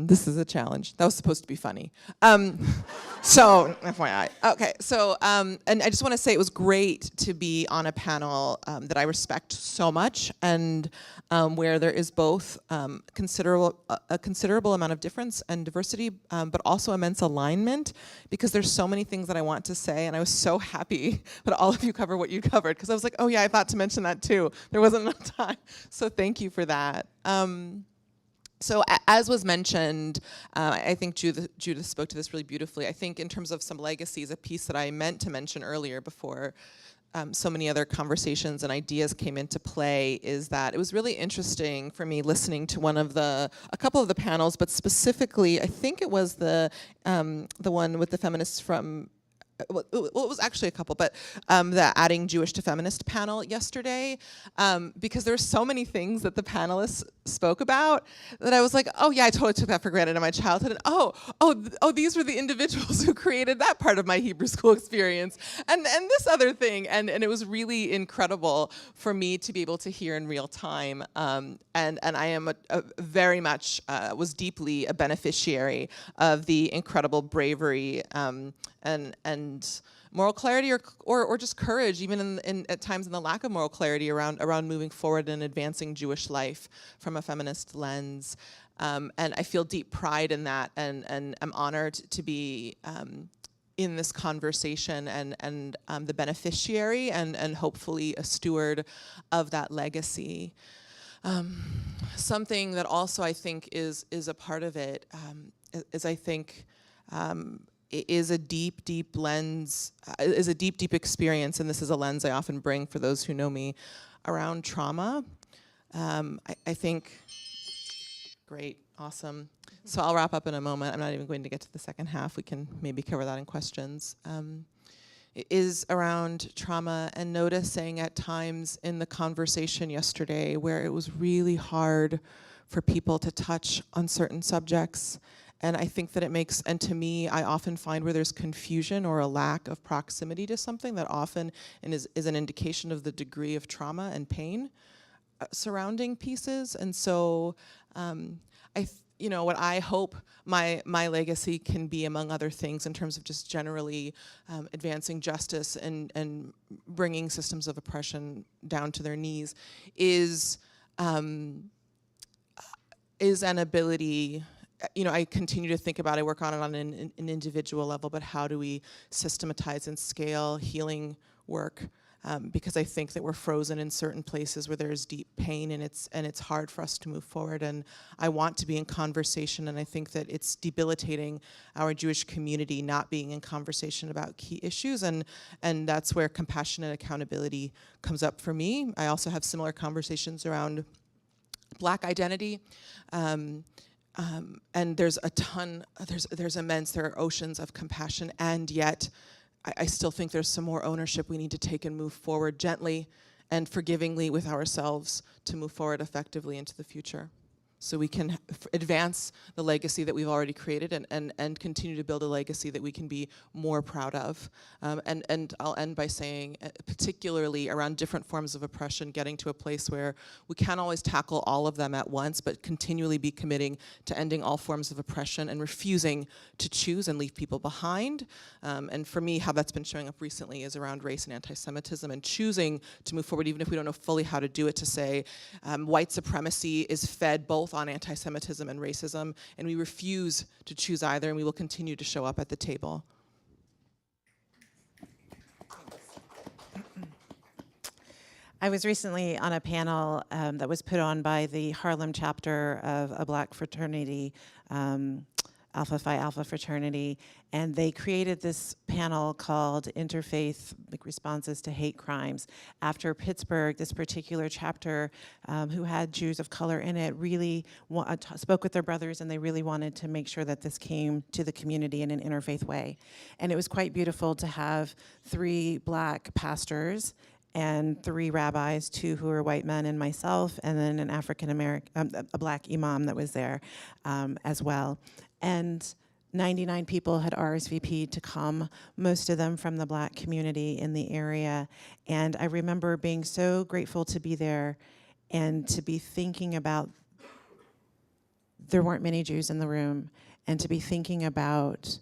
this is a challenge. That was supposed to be funny. So, FYI. Okay, so, and I just want to say it was great to be on a panel that I respect so much, and where there is both a considerable amount of difference and diversity, but also immense alignment, because there's so many things that I want to say, and I was so happy that all of you cover what you covered, because I was like, oh yeah, I thought to mention that too. There wasn't enough time, so thank you for that. So as was mentioned, I think Judith spoke to this really beautifully. I think in terms of some legacies, a piece that I meant to mention earlier before so many other conversations and ideas came into play is that it was really interesting for me listening to a couple of the panels, but specifically, I think it was the one with the feminists from, well, it was actually a couple, but the Adding Jewish to Feminist panel yesterday, because there were so many things that the panelists spoke about that I was like, oh yeah, I totally took that for granted in my childhood, and oh, these were the individuals who created that part of my Hebrew school experience, and this other thing, and it was really incredible for me to be able to hear in real time, and I am very much was deeply a beneficiary of the incredible bravery and moral clarity or just courage, even in at times in the lack of moral clarity around moving forward and advancing Jewish life from a feminist lens. And I feel deep pride in that, and I'm honored to be in this conversation and the beneficiary and hopefully a steward of that legacy. Something that also I think is a part of it is I think is a deep lens, is a deep experience, and this is a lens I often bring for those who know me around trauma. I think, great, awesome. So I'll wrap up in a moment. I'm not even going to get to the second half. We can maybe cover that in questions. is around trauma, and noticing at times in the conversation yesterday where it was really hard for people to touch on certain subjects. And I think that it makes, and to me, I often find where there's confusion or a lack of proximity to something that often is an indication of the degree of trauma and pain surrounding pieces. And so what I hope my legacy can be, among other things, in terms of just generally advancing justice and bringing systems of oppression down to their knees, is an ability. I continue to think about, I work on it on an individual level, but how do we systematize and scale healing work? Because I think that we're frozen in certain places where there's deep pain, and it's hard for us to move forward. And I want to be in conversation, and I think that it's debilitating our Jewish community not being in conversation about key issues, and that's where compassion and accountability comes up for me. I also have similar conversations around Black identity. And there's there are oceans of compassion, and yet I still think there's some more ownership we need to take and move forward gently and forgivingly with ourselves to move forward effectively into the future, so we can advance the legacy that we've already created and continue to build a legacy that we can be more proud of. And I'll end by saying, particularly around different forms of oppression, getting to a place where we can't always tackle all of them at once, but continually be committing to ending all forms of oppression and refusing to choose and leave people behind. And for me, how that's been showing up recently is around race and anti-Semitism, and choosing to move forward, even if we don't know fully how to do it, to say white supremacy is fed both on anti-Semitism and racism, and we refuse to choose either, and we will continue to show up at the table. I was recently on a panel that was put on by the Harlem chapter of a Black fraternity, Alpha Phi Alpha fraternity, and they created this panel called Interfaith Responses to Hate Crimes after Pittsburgh. This particular chapter, who had Jews of color in it, really spoke with their brothers, and they really wanted to make sure that this came to the community in an interfaith way. And it was quite beautiful to have 3 Black pastors and 3 rabbis, 2 who were white men and myself, and then an African-American, a Black imam that was there as well. And 99 people had RSVP'd to come, most of them from the Black community in the area. And I remember being so grateful to be there and to be thinking about, there weren't many Jews in the room, and to be thinking about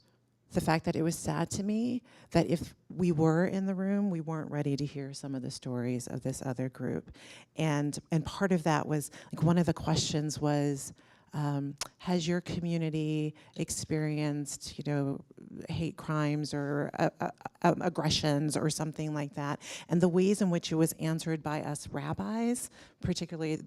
the fact that it was sad to me that if we were in the room, we weren't ready to hear some of the stories of this other group. And part of that was, like, one of the questions was, has your community experienced, hate crimes or aggressions or something like that? And the ways in which it was answered by us rabbis, particularly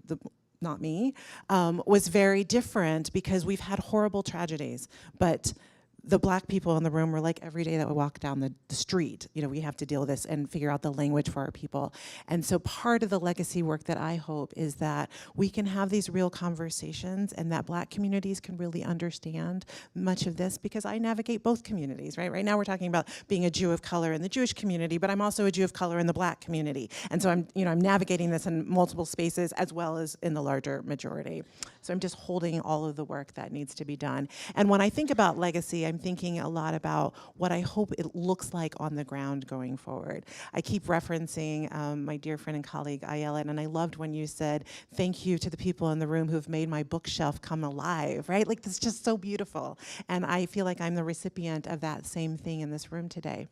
not me, was very different, because we've had horrible tragedies, but the Black people in the room were like, every day that we walk down the street, we have to deal with this and figure out the language for our people. And so part of the legacy work that I hope is that we can have these real conversations, and that Black communities can really understand much of this, because I navigate both communities, right? Right now we're talking about being a Jew of color in the Jewish community, but I'm also a Jew of color in the Black community. And so I'm navigating this in multiple spaces as well as in the larger majority. So I'm just holding all of the work that needs to be done. And when I think about legacy, I'm thinking a lot about what I hope it looks like on the ground going forward. I keep referencing my dear friend and colleague, Ayala, and I loved when you said, thank you to the people in the room who've made my bookshelf come alive, right? Like, that's just so beautiful. And I feel like I'm the recipient of that same thing in this room today.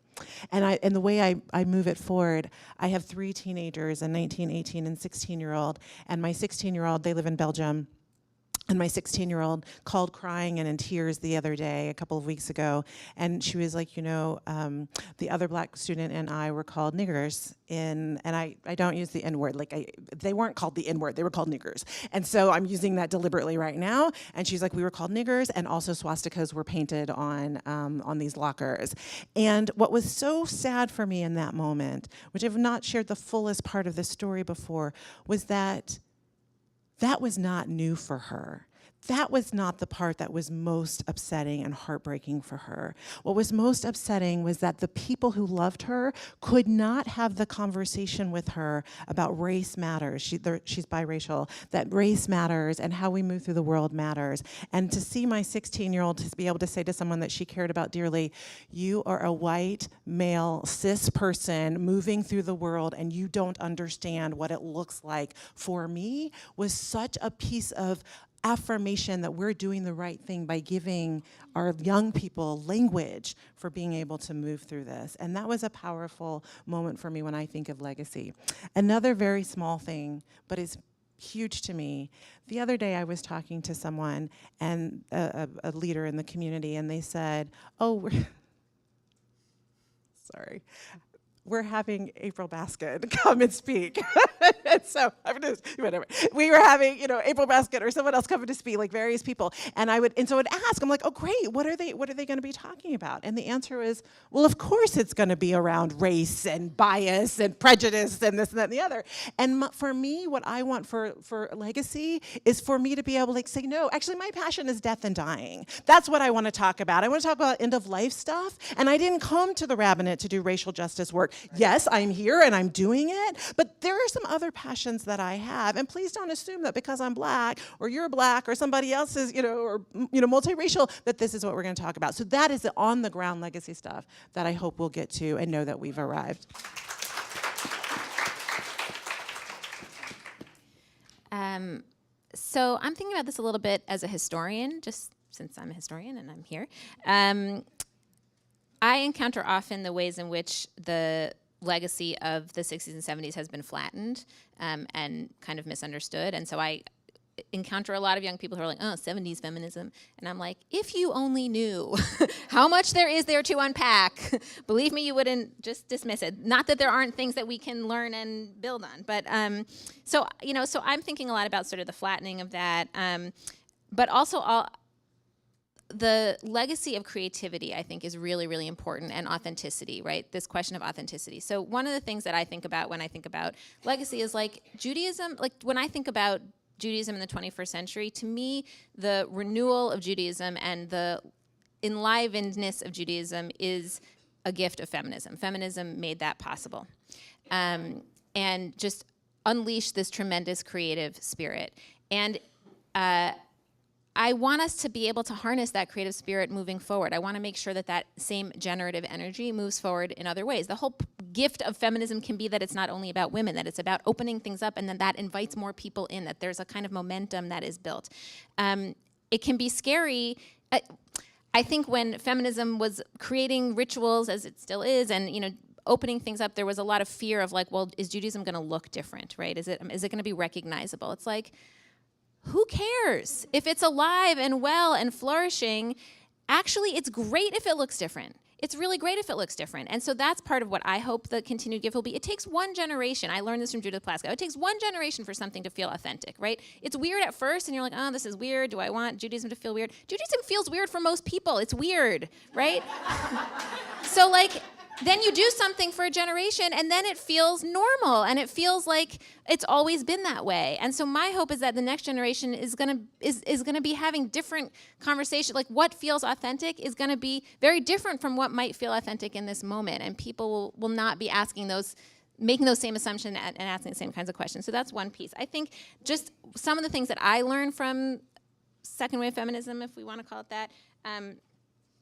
And the way I move it forward, I have 3 teenagers, a 19, 18, and 16-year-old, and my 16-year-old, they live in Belgium. And my 16-year-old called crying and in tears the other day, a couple of weeks ago, and she was like, the other Black student and I were called niggers, and I don't use the N-word, they weren't called the N-word, they were called niggers. And so I'm using that deliberately right now, and she's like, we were called niggers, and also swastikas were painted on these lockers. And what was so sad for me in that moment, which I've not shared the fullest part of the story before, was that was not new for her. that was not the part that was most upsetting and heartbreaking for her. What was most upsetting was that the people who loved her could not have the conversation with her about race matters. She's biracial, that race matters and how we move through the world matters. And to see my 16-year-old to be able to say to someone that she cared about dearly, you are a white, male, cis person moving through the world and you don't understand what it looks like for me, was such a piece of affirmation that we're doing the right thing by giving our young people language for being able to move through this. And that was a powerful moment for me when I think of legacy. Another very small thing, but is huge to me. The other day I was talking to someone, and a leader in the community, and they said, oh, we're having April Baskin come and speak. And so, whatever. We were having, April Baskin or someone else coming to speak, like various people. And I would ask, I'm like, oh great, what are they going to be talking about? And the answer is, well, of course it's going to be around race and bias and prejudice and this and that and the other. And for me, what I want for legacy is for me to be able to say, no, actually my passion is death and dying. That's what I want to talk about. I want to talk about end of life stuff. And I didn't come to the rabbinate to do racial justice work. Yes, I'm here and I'm doing it, but there are some other passions that I have. And please don't assume that because I'm black or you're black or somebody else is, or multiracial, that this is what we're going to talk about. So that is the on the ground legacy stuff that I hope we'll get to and know that we've arrived. So I'm thinking about this a little bit as a historian, just since I'm a historian and I'm here. I encounter often the ways in which the legacy of the 60s and 70s has been flattened and kind of misunderstood. And so I encounter a lot of young people who are like, oh, 70s feminism. And I'm like, if you only knew how much there is there to unpack, believe me, you wouldn't just dismiss it. Not that there aren't things that we can learn and build on. But so I'm thinking a lot about sort of the flattening of that. But also the legacy of creativity, I think, is really, really important, and authenticity, right? This question of authenticity. So one of the things that I think about when I think about legacy is like Judaism, like when I think about Judaism in the 21st century, to me, the renewal of Judaism and the enlivenedness of Judaism is a gift of feminism. Feminism made that possible. And just unleashed this tremendous creative spirit. And I want us to be able to harness that creative spirit moving forward. I want to make sure that that same generative energy moves forward in other ways. The whole gift of feminism can be that it's not only about women, that it's about opening things up, and then that invites more people in, that there's a kind of momentum that is built. It can be scary. I think when feminism was creating rituals, as it still is, and opening things up, there was a lot of fear of like, well, is Judaism going to look different, right? Is it going to be recognizable? It's like, who cares? If it's alive and well and flourishing, actually it's great if it looks different. It's really great if it looks different. And so that's part of what I hope the continued gift will be. It takes one generation. I learned this from Judith Plaskow. It takes one generation for something to feel authentic, right? It's weird at first, and you're like, oh, this is weird. Do I want Judaism to feel weird? Judaism feels weird for most people. It's weird, right? So like, then you do something for a generation, and then it feels normal, and it feels like it's always been that way. And so my hope is that the next generation is gonna be having different conversations. Like what feels authentic is gonna be very different from what might feel authentic in this moment, and people will not be making those same assumptions and asking the same kinds of questions. So that's one piece. I think just some of the things that I learned from second wave feminism, if we want to call it that,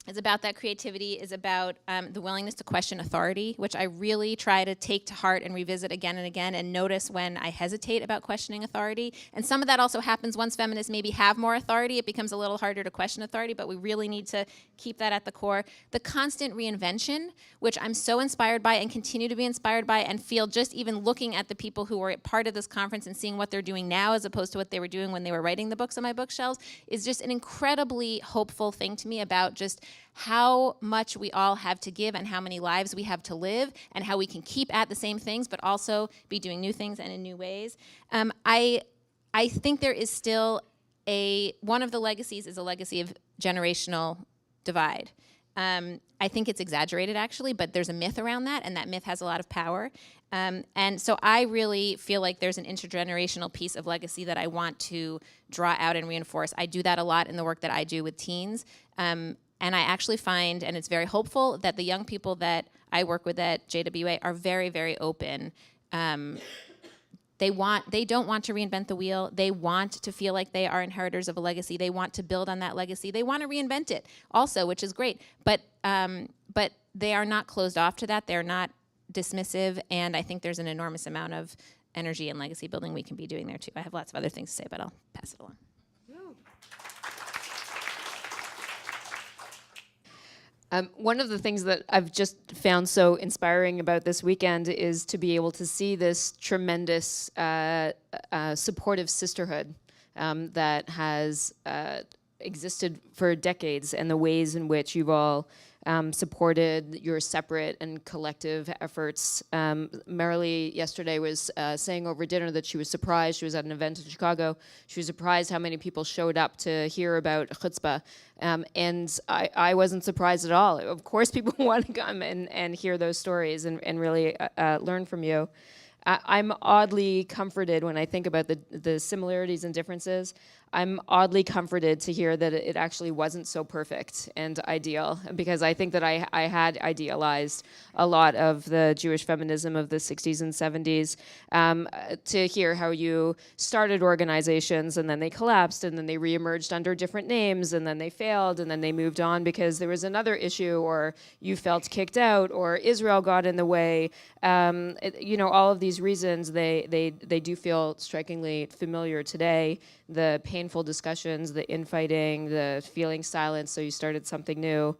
is about that creativity, is about the willingness to question authority, which I really try to take to heart and revisit again and again, and notice when I hesitate about questioning authority. And some of that also happens once feminists maybe have more authority. It becomes a little harder to question authority, but we really need to keep that at the core. The constant reinvention, which I'm so inspired by and continue to be inspired by, and feel just even looking at the people who were part of this conference and seeing what they're doing now as opposed to what they were doing when they were writing the books on my bookshelves, is just an incredibly hopeful thing to me about just how much we all have to give and how many lives we have to live, and how we can keep at the same things but also be doing new things and in new ways. I think there is still one of the legacies is a legacy of generational divide. I think it's exaggerated, actually, but there's a myth around that, and that myth has a lot of power. And so I really feel like there's an intergenerational piece of legacy that I want to draw out and reinforce. I do that a lot in the work that I do with teens. And I actually find, and it's very hopeful, that the young people that I work with at JWA are very, very open. They don't want to reinvent the wheel. They want to feel like they are inheritors of a legacy. They want to build on that legacy. They want to reinvent it also, which is great. But they are not closed off to that. They're not dismissive. And I think there's an enormous amount of energy and legacy building we can be doing there too. I have lots of other things to say, but I'll pass it along. One of the things that I've just found so inspiring about this weekend is to be able to see this tremendous supportive sisterhood that has existed for decades, and the ways in which you've all supported your separate and collective efforts. Marilee yesterday was saying over dinner that she was surprised. She was at an event in Chicago. She was surprised how many people showed up to hear about chutzpah. And I wasn't surprised at all. Of course, people want to come and hear those stories and really learn from you. I'm oddly comforted when I think about the similarities and differences. I'm oddly comforted to hear that it actually wasn't so perfect and ideal, because I think that I had idealized a lot of the Jewish feminism of the 60s and 70s, to hear how you started organizations and then they collapsed and then they reemerged under different names and then they failed and then they moved on because there was another issue, or you felt kicked out, or Israel got in the way. All of these reasons, they do feel strikingly familiar today. The painful discussions, the infighting, the feeling silence, so you started something new.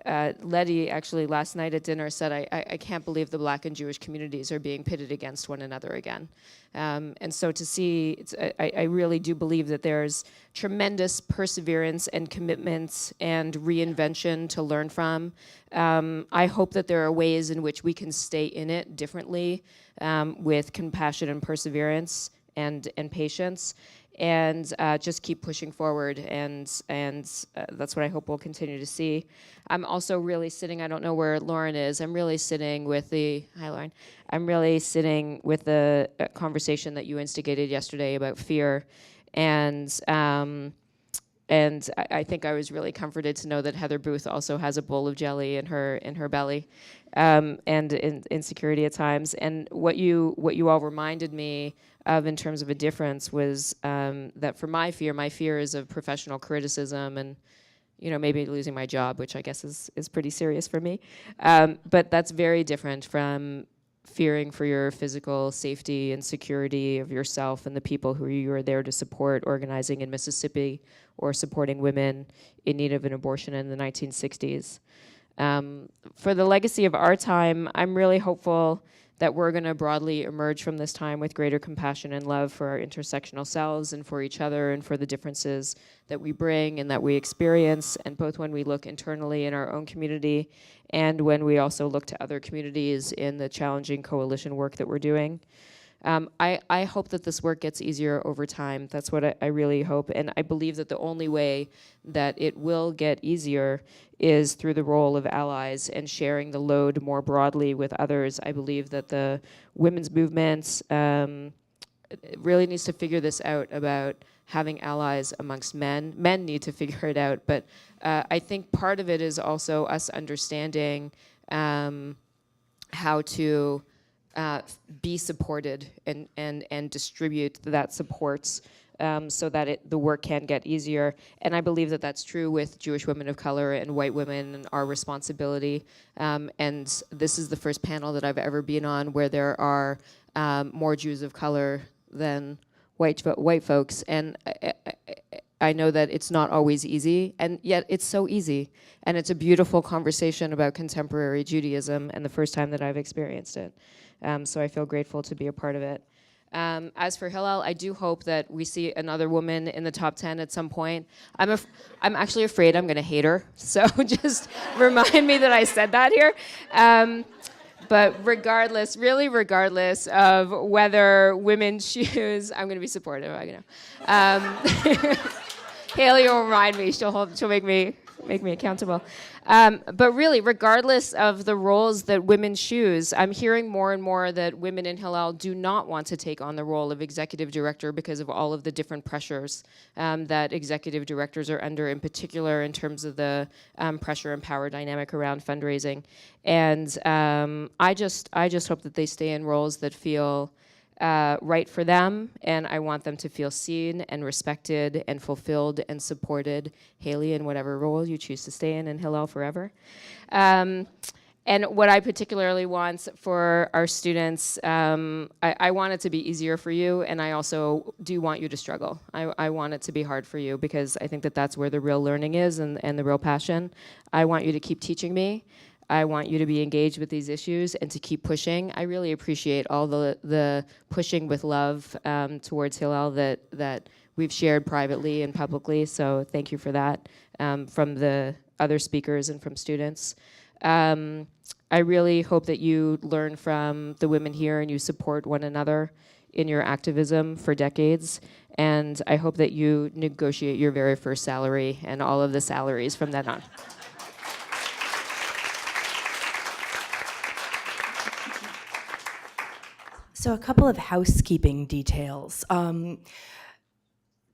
Letty actually last night at dinner said, I can't believe the Black and Jewish communities are being pitted against one another again. And so to see, I really do believe that there's tremendous perseverance and commitment and reinvention to learn from. I hope that there are ways in which we can stay in it differently, with compassion and perseverance and patience, and just keep pushing forward, and that's what I hope we'll continue to see. I'm also really sitting, I don't know where Lauren is, I'm really sitting with hi Lauren, I'm really sitting with the conversation that you instigated yesterday about fear, and I think I was really comforted to know that Heather Booth also has a bowl of jelly in her belly, and insecurity at times. And what you all reminded me of in terms of a difference was that for my fear is of professional criticism and maybe losing my job, which I guess is pretty serious for me. But that's very different from fearing for your physical safety and security of yourself and the people who you are there to support, organizing in Mississippi or supporting women in need of an abortion in the 1960s. For the legacy of our time, I'm really hopeful that we're going to broadly emerge from this time with greater compassion and love for our intersectional selves and for each other and for the differences that we bring and that we experience, and both when we look internally in our own community and when we also look to other communities in the challenging coalition work that we're doing. I hope that this work gets easier over time. That's what I really hope. And I believe that the only way that it will get easier is through the role of allies and sharing the load more broadly with others. I believe that the women's movement really needs to figure this out about having allies amongst men. Men need to figure it out. But I think part of it is also us understanding how to be supported and distribute that support so that the work can get easier. And I believe that that's true with Jewish women of color and white women and our responsibility. And this is the first panel that I've ever been on where there are more Jews of color than white folks. And I know that it's not always easy, and yet it's so easy. And it's a beautiful conversation about contemporary Judaism, and the first time that I've experienced it. So I feel grateful to be a part of it. As for Hillel, I do hope that we see another woman in the top 10 at some point. I'm actually afraid I'm going to hate her, so just remind me that I said that here. But regardless of whether women choose, I'm going to be supportive. Haley will remind me. She'll make me make me accountable. But really, regardless of the roles that women choose, I'm hearing more and more that women in Hillel do not want to take on the role of executive director because of all of the different pressures that executive directors are under, in particular in terms of the pressure and power dynamic around fundraising. And I just hope that they stay in roles that feel right for them, and I want them to feel seen and respected and fulfilled and supported, Haley, in whatever role you choose to stay in Hillel forever. And what I particularly want for our students, I want it to be easier for you, and I also do want you to struggle. I want it to be hard for you because I think that that's where the real learning is and the real passion. I want you to keep teaching me. I want you to be engaged with these issues and to keep pushing. I really appreciate all the pushing with love towards Hillel that we've shared privately and publicly, so thank you for that from the other speakers and from students. I really hope that you learn from the women here and you support one another in your activism for decades, and I hope that you negotiate your very first salary and all of the salaries from then on. So a couple of housekeeping details.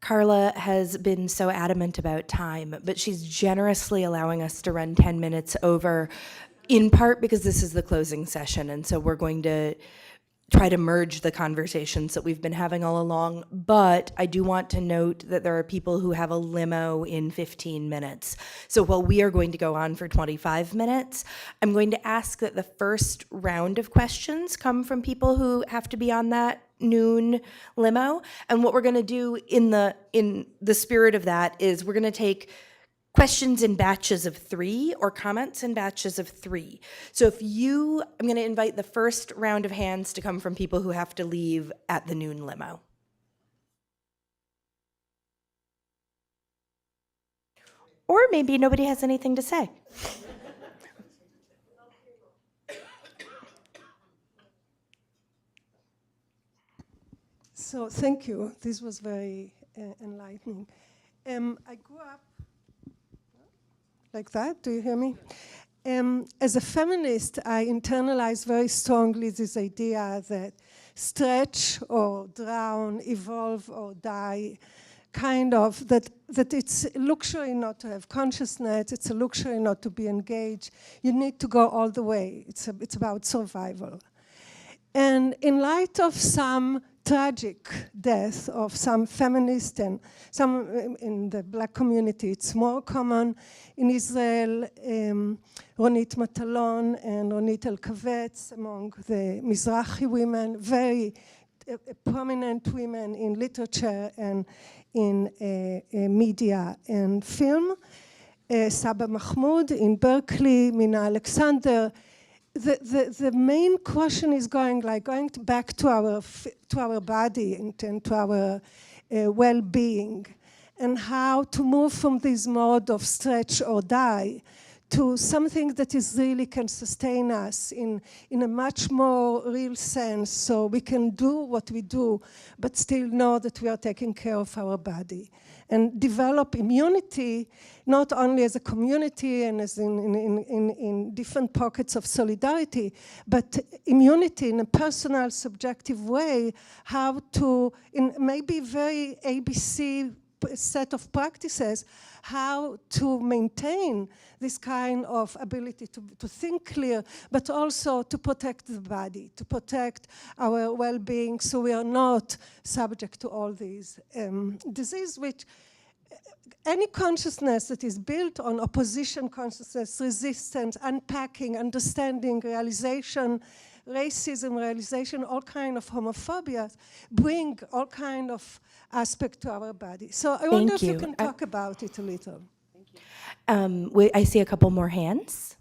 Carla has been so adamant about time, but she's generously allowing us to run 10 minutes over, in part because this is the closing session, and so we're going to try to merge the conversations that we've been having all along, but I do want to note that there are people who have a limo in 15 minutes. So while we are going to go on for 25 minutes, I'm going to ask that the first round of questions come from people who have to be on that noon limo. And what we're going to do in the spirit of that is we're going to take questions in batches of 3 or comments in batches of 3. So I'm going to invite the first round of hands to come from people who have to leave at the noon limo. Or maybe nobody has anything to say. So thank you. This was very enlightening. I grew up like that. Do you hear me? As a feminist, I internalized very strongly this idea that stretch or drown, evolve or die, kind of, that it's a luxury not to have consciousness, it's a luxury not to be engaged. You need to go all the way. It's about survival. And in light of some tragic death of some feminists and some in the black community, it's more common in Israel, Ronit Matalon and Ronit Elkavetz among the Mizrahi women, very prominent women in literature and in media and film. Saba Mahmoud in Berkeley, Mina Alexander. The main question is going back to our body and to our well-being, and how to move from this mode of stretch or die to something that is really can sustain us in a much more real sense, so we can do what we do, but still know that we are taking care of our body. And develop immunity, not only as a community and as in different pockets of solidarity, but immunity in a personal, subjective way, how to, in maybe very ABC set of practices, how to maintain this kind of ability to think clear, but also to protect the body, to protect our well-being, so we are not subject to all these diseases, which any consciousness that is built on opposition consciousness, resistance, unpacking, understanding, realization, racism, realization, all kind of homophobia, bring all kind of aspect to our body. So I wonder if you can talk about it a little. Thank you. I see a couple more hands.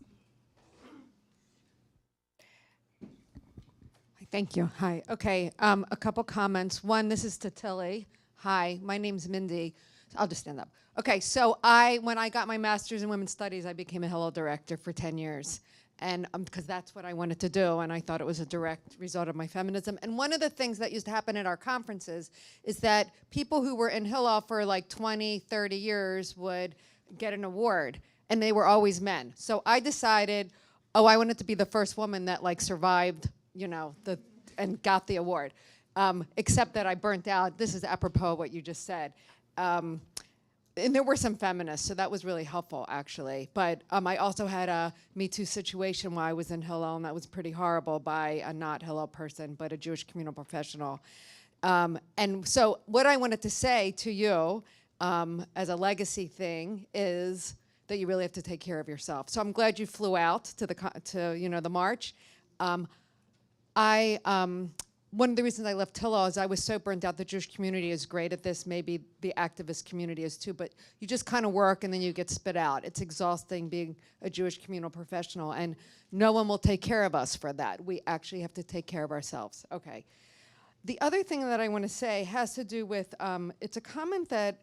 Thank you. Hi. Okay. A couple comments. One, this is to Tilly. Hi, my name's Mindy. I'll just stand up. Okay, so when I got my master's in women's studies, I became a Hillel director for 10 years. And because that's what I wanted to do, and I thought it was a direct result of my feminism. And one of the things that used to happen at our conferences is that people who were in Hillel for like 20, 30 years would get an award. and they were always men. So I decided, oh, I wanted to be the first woman that like survived, you know, and got the award. Except that I burnt out. This is apropos of what you just said. And there were some feminists, so that was really helpful, actually. But I also had a Me Too situation where I was in Hillel, and that was pretty horrible by a not Hillel person, but a Jewish communal professional. And so what I wanted to say to you as a legacy thing is that you really have to take care of yourself. So I'm glad you flew out to the march. One of the reasons I left Hillel is I was so burnt out. The Jewish community is great at this. Maybe the activist community is too, but you just kind of work and then you get spit out. It's exhausting being a Jewish communal professional, and no one will take care of us for that. We actually have to take care of ourselves. Okay. The other thing that I want to say has to do with, it's a comment that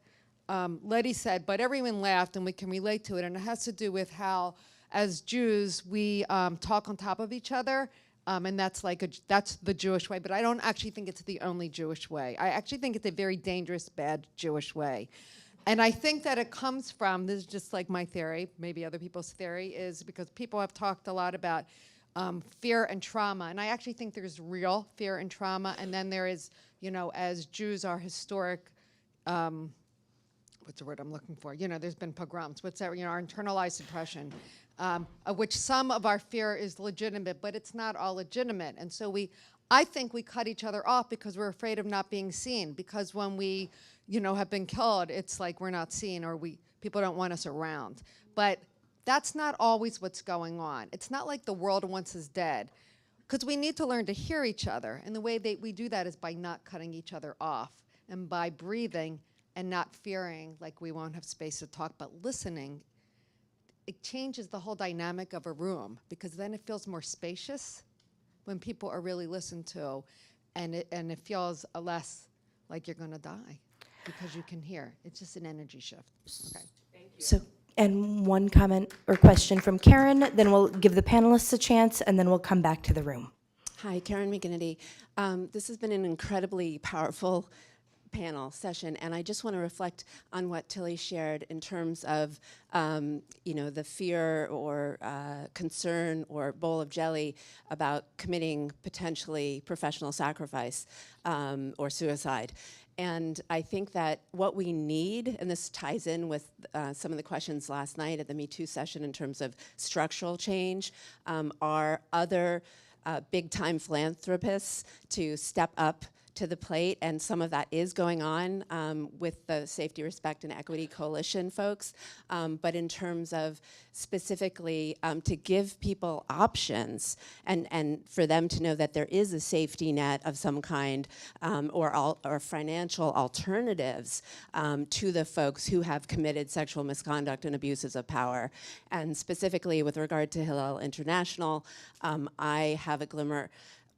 Letty said, but everyone laughed and we can relate to it, and it has to do with how, as Jews, we talk on top of each other. And that's that's the Jewish way, but I don't actually think it's the only Jewish way. I actually think it's a very dangerous, bad Jewish way. And I think that it comes from, this is just like my theory, maybe other people's theory, is because people have talked a lot about fear and trauma. And I actually think there's real fear and trauma. And then there is, you know, as Jews are historic, what's the word I'm looking for? You know, there's been pogroms, what's that, you know, our internalized oppression. Of which some of our fear is legitimate, but it's not all legitimate. And so I think we cut each other off because we're afraid of not being seen. Because when we, you know, have been killed, it's like we're not seen, or people don't want us around. But that's not always what's going on. It's not like the world wants us dead. Because we need to learn to hear each other. And the way that we do that is by not cutting each other off, and by breathing and not fearing like we won't have space to talk, but listening. It changes the whole dynamic of a room, because then it feels more spacious when people are really listened to, and it feels less like you're going to die because you can hear. It's just an energy shift. Okay. Thank you. So, and one comment or question from Karen, then we'll give the panelists a chance, and then we'll come back to the room. Hi, Karen McGinnity. This has been an incredibly powerful panel session, and I just want to reflect on what Tilly shared in terms of you know, the fear or concern or bowl of jelly about committing potentially professional sacrifice or suicide. And I think that what we need, and this ties in with some of the questions last night at the Me Too session in terms of structural change, are other big-time philanthropists to step up to the plate, and some of that is going on with the Safety, Respect, and Equity Coalition folks. But in terms of specifically to give people options and for them to know that there is a safety net of some kind or financial alternatives to the folks who have committed sexual misconduct and abuses of power. And specifically with regard to Hillel International, I have a glimmer,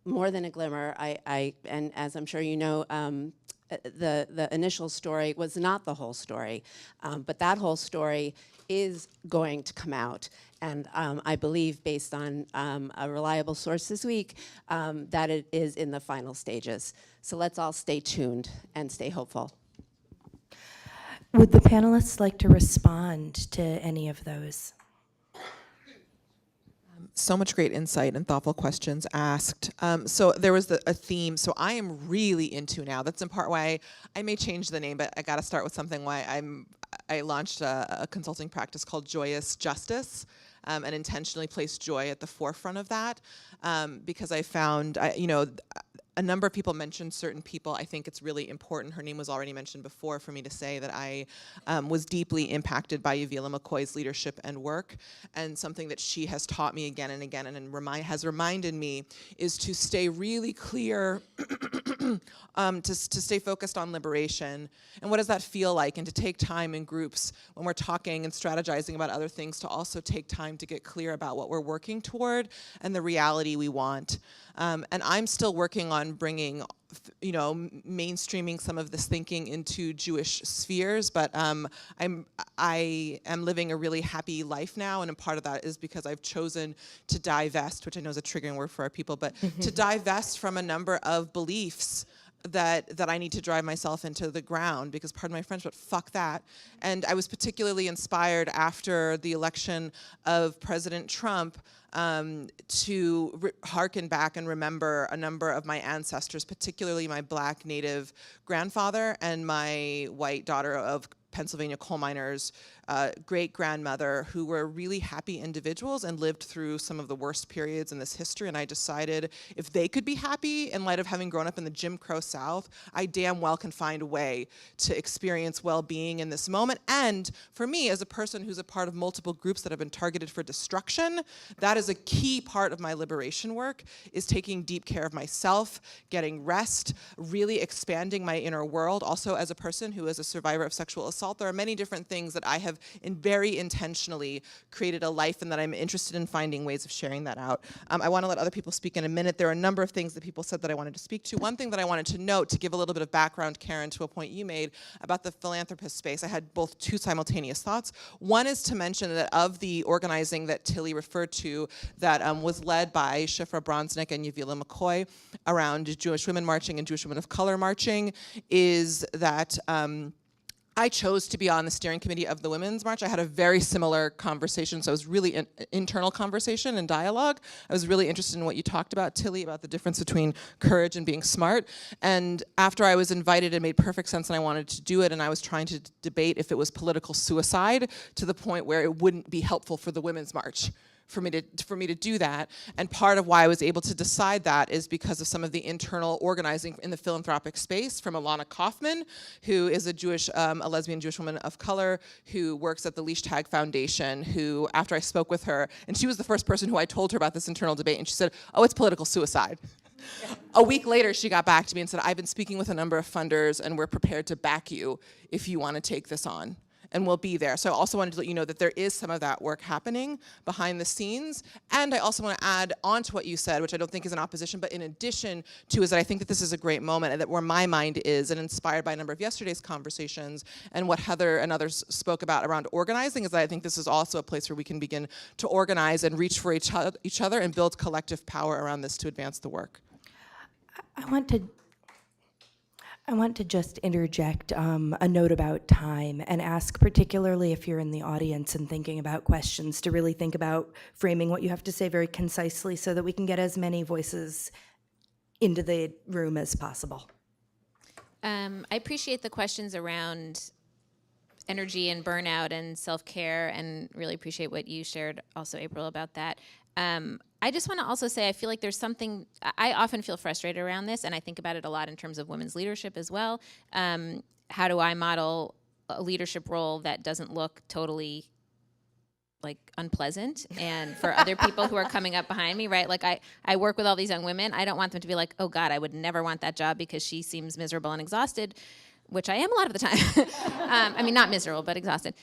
more than a glimmer, and as I'm sure you know, the initial story was not the whole story, but that whole story is going to come out. And I believe, based on a reliable source this week, that it is in the final stages. So let's all stay tuned and stay hopeful. Would the panelists like to respond to any of those? So much great insight and thoughtful questions asked. So there was a theme. So I am really into now. That's in part why I may change the name, but I got to start with something why I launched a consulting practice called Joyous Justice, and intentionally placed joy at the forefront of that, because I found, you know, a number of people mentioned certain people. I think it's really important. Her name was already mentioned before, for me to say that I was deeply impacted by Yavila McCoy's leadership and work. And something that she has taught me again and again and has reminded me is to stay really clear, to stay focused on liberation. And what does that feel like? And to take time in groups when we're talking and strategizing about other things, to also take time to get clear about what we're working toward and the reality we want. And I'm still working on bringing, you know, mainstreaming some of this thinking into Jewish spheres, but I am living a really happy life now, and a part of that is because I've chosen to divest, which I know is a triggering word for our people, but to divest from a number of beliefs that I need to drive myself into the ground, because pardon my French, but fuck that. And I was particularly inspired after the election of President Trump to hearken back and remember a number of my ancestors, particularly my Black Native grandfather and my white daughter of Pennsylvania coal miners' great-grandmother, who were really happy individuals and lived through some of the worst periods in this history. And I decided if they could be happy in light of having grown up in the Jim Crow South, I damn well can find a way to experience well-being in this moment. And for me, as a person who's a part of multiple groups that have been targeted for destruction, that is a key part of my liberation work, is taking deep care of myself, getting rest, really expanding my inner world. Also, as a person who is a survivor of sexual assault, there are many different things that I have very intentionally created a life, and that I'm interested in finding ways of sharing that out. I want to let other people speak in a minute. There are a number of things that people said that I wanted to speak to. One thing that I wanted to note, to give a little bit of background, Karen, to a point you made about the philanthropist space, I had both two simultaneous thoughts. One is to mention that of the organizing that Tilly referred to that was led by Shifra Bronsnick and Yavila McCoy around Jewish women marching and Jewish women of color marching, is that I chose to be on the steering committee of the Women's March. I had a very similar conversation, so it was really an internal conversation and dialogue. I was really interested in what you talked about, Tilly, about the difference between courage and being smart. And after I was invited, it made perfect sense and I wanted to do it, and I was trying to debate if it was political suicide, to the point where it wouldn't be helpful for the Women's March for me to do that. And part of why I was able to decide that is because of some of the internal organizing in the philanthropic space from Alana Kaufman, who is a lesbian Jewish woman of color who works at the Leashtag Foundation, who, after I spoke with her, and she was the first person who I told her about this internal debate, and she said, oh, it's political suicide. A week later, she got back to me and said, I've been speaking with a number of funders and we're prepared to back you if you want to take this on. And we'll be there. So I also wanted to let you know that there is some of that work happening behind the scenes. And I also want to add on to what you said, which I don't think is in opposition, but in addition to, is that I think that this is a great moment, and that where my mind is, and inspired by a number of yesterday's conversations and what Heather and others spoke about around organizing, is that I think this is also a place where we can begin to organize and reach for each other and build collective power around this to advance the work. I want to just interject a note about time and ask, particularly if you're in the audience and thinking about questions, to really think about framing what you have to say very concisely so that we can get as many voices into the room as possible. I appreciate the questions around energy and burnout and self-care, and really appreciate what you shared also, April, about that. I just want to also say, I feel like there's something, I often feel frustrated around this, and I think about it a lot in terms of women's leadership as well. How do I model a leadership role that doesn't look totally like unpleasant, and for other people who are coming up behind me, right? Like I work with all these young women. I don't want them to be like, oh God, I would never want that job because she seems miserable and exhausted, which I am a lot of the time. I mean, not miserable, but exhausted.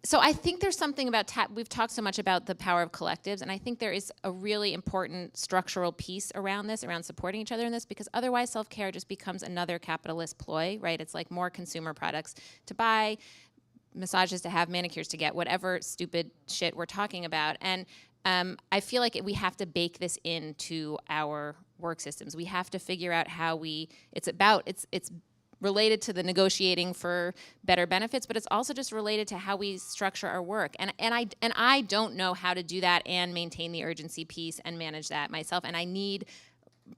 So I think there's something about, we've talked so much about the power of collectives, and I think there is a really important structural piece around this, around supporting each other in this, because otherwise self-care just becomes another capitalist ploy, right? It's like more consumer products to buy, massages to have, manicures to get, whatever stupid shit we're talking about. And I feel like we have to bake this into our work systems. We have to figure out how it's related to the negotiating for better benefits, but it's also just related to how we structure our work. And I don't know how to do that and maintain the urgency piece and manage that myself. And I need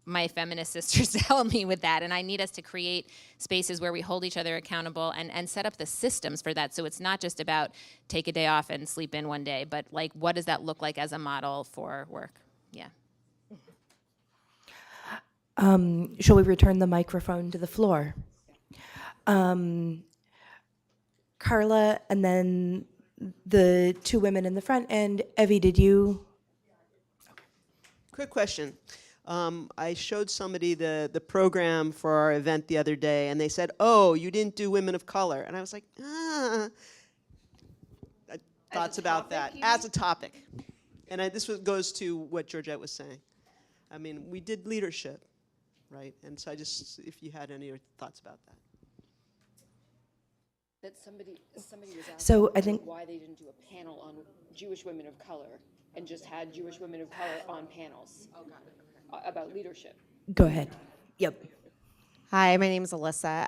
my feminist sisters to help me with that. And I need us to create spaces where we hold each other accountable and set up the systems for that. So it's not just about take a day off and sleep in one day, but like, what does that look like as a model for work? Yeah. Shall we return the microphone to the floor? Carla, and then the two women in the front. And Evie, did you? Quick question. I showed somebody the program for our event the other day, and they said, oh, you didn't do women of color. And I was like, thoughts about that as a topic. And this goes to what Georgette was saying. I mean, we did leadership, right? And so if you had any thoughts about that. That somebody was So I asking think why they didn't do a panel on Jewish women of color and just had Jewish women of color on panels about leadership. Go ahead. Yep. Hi, my name is Alyssa.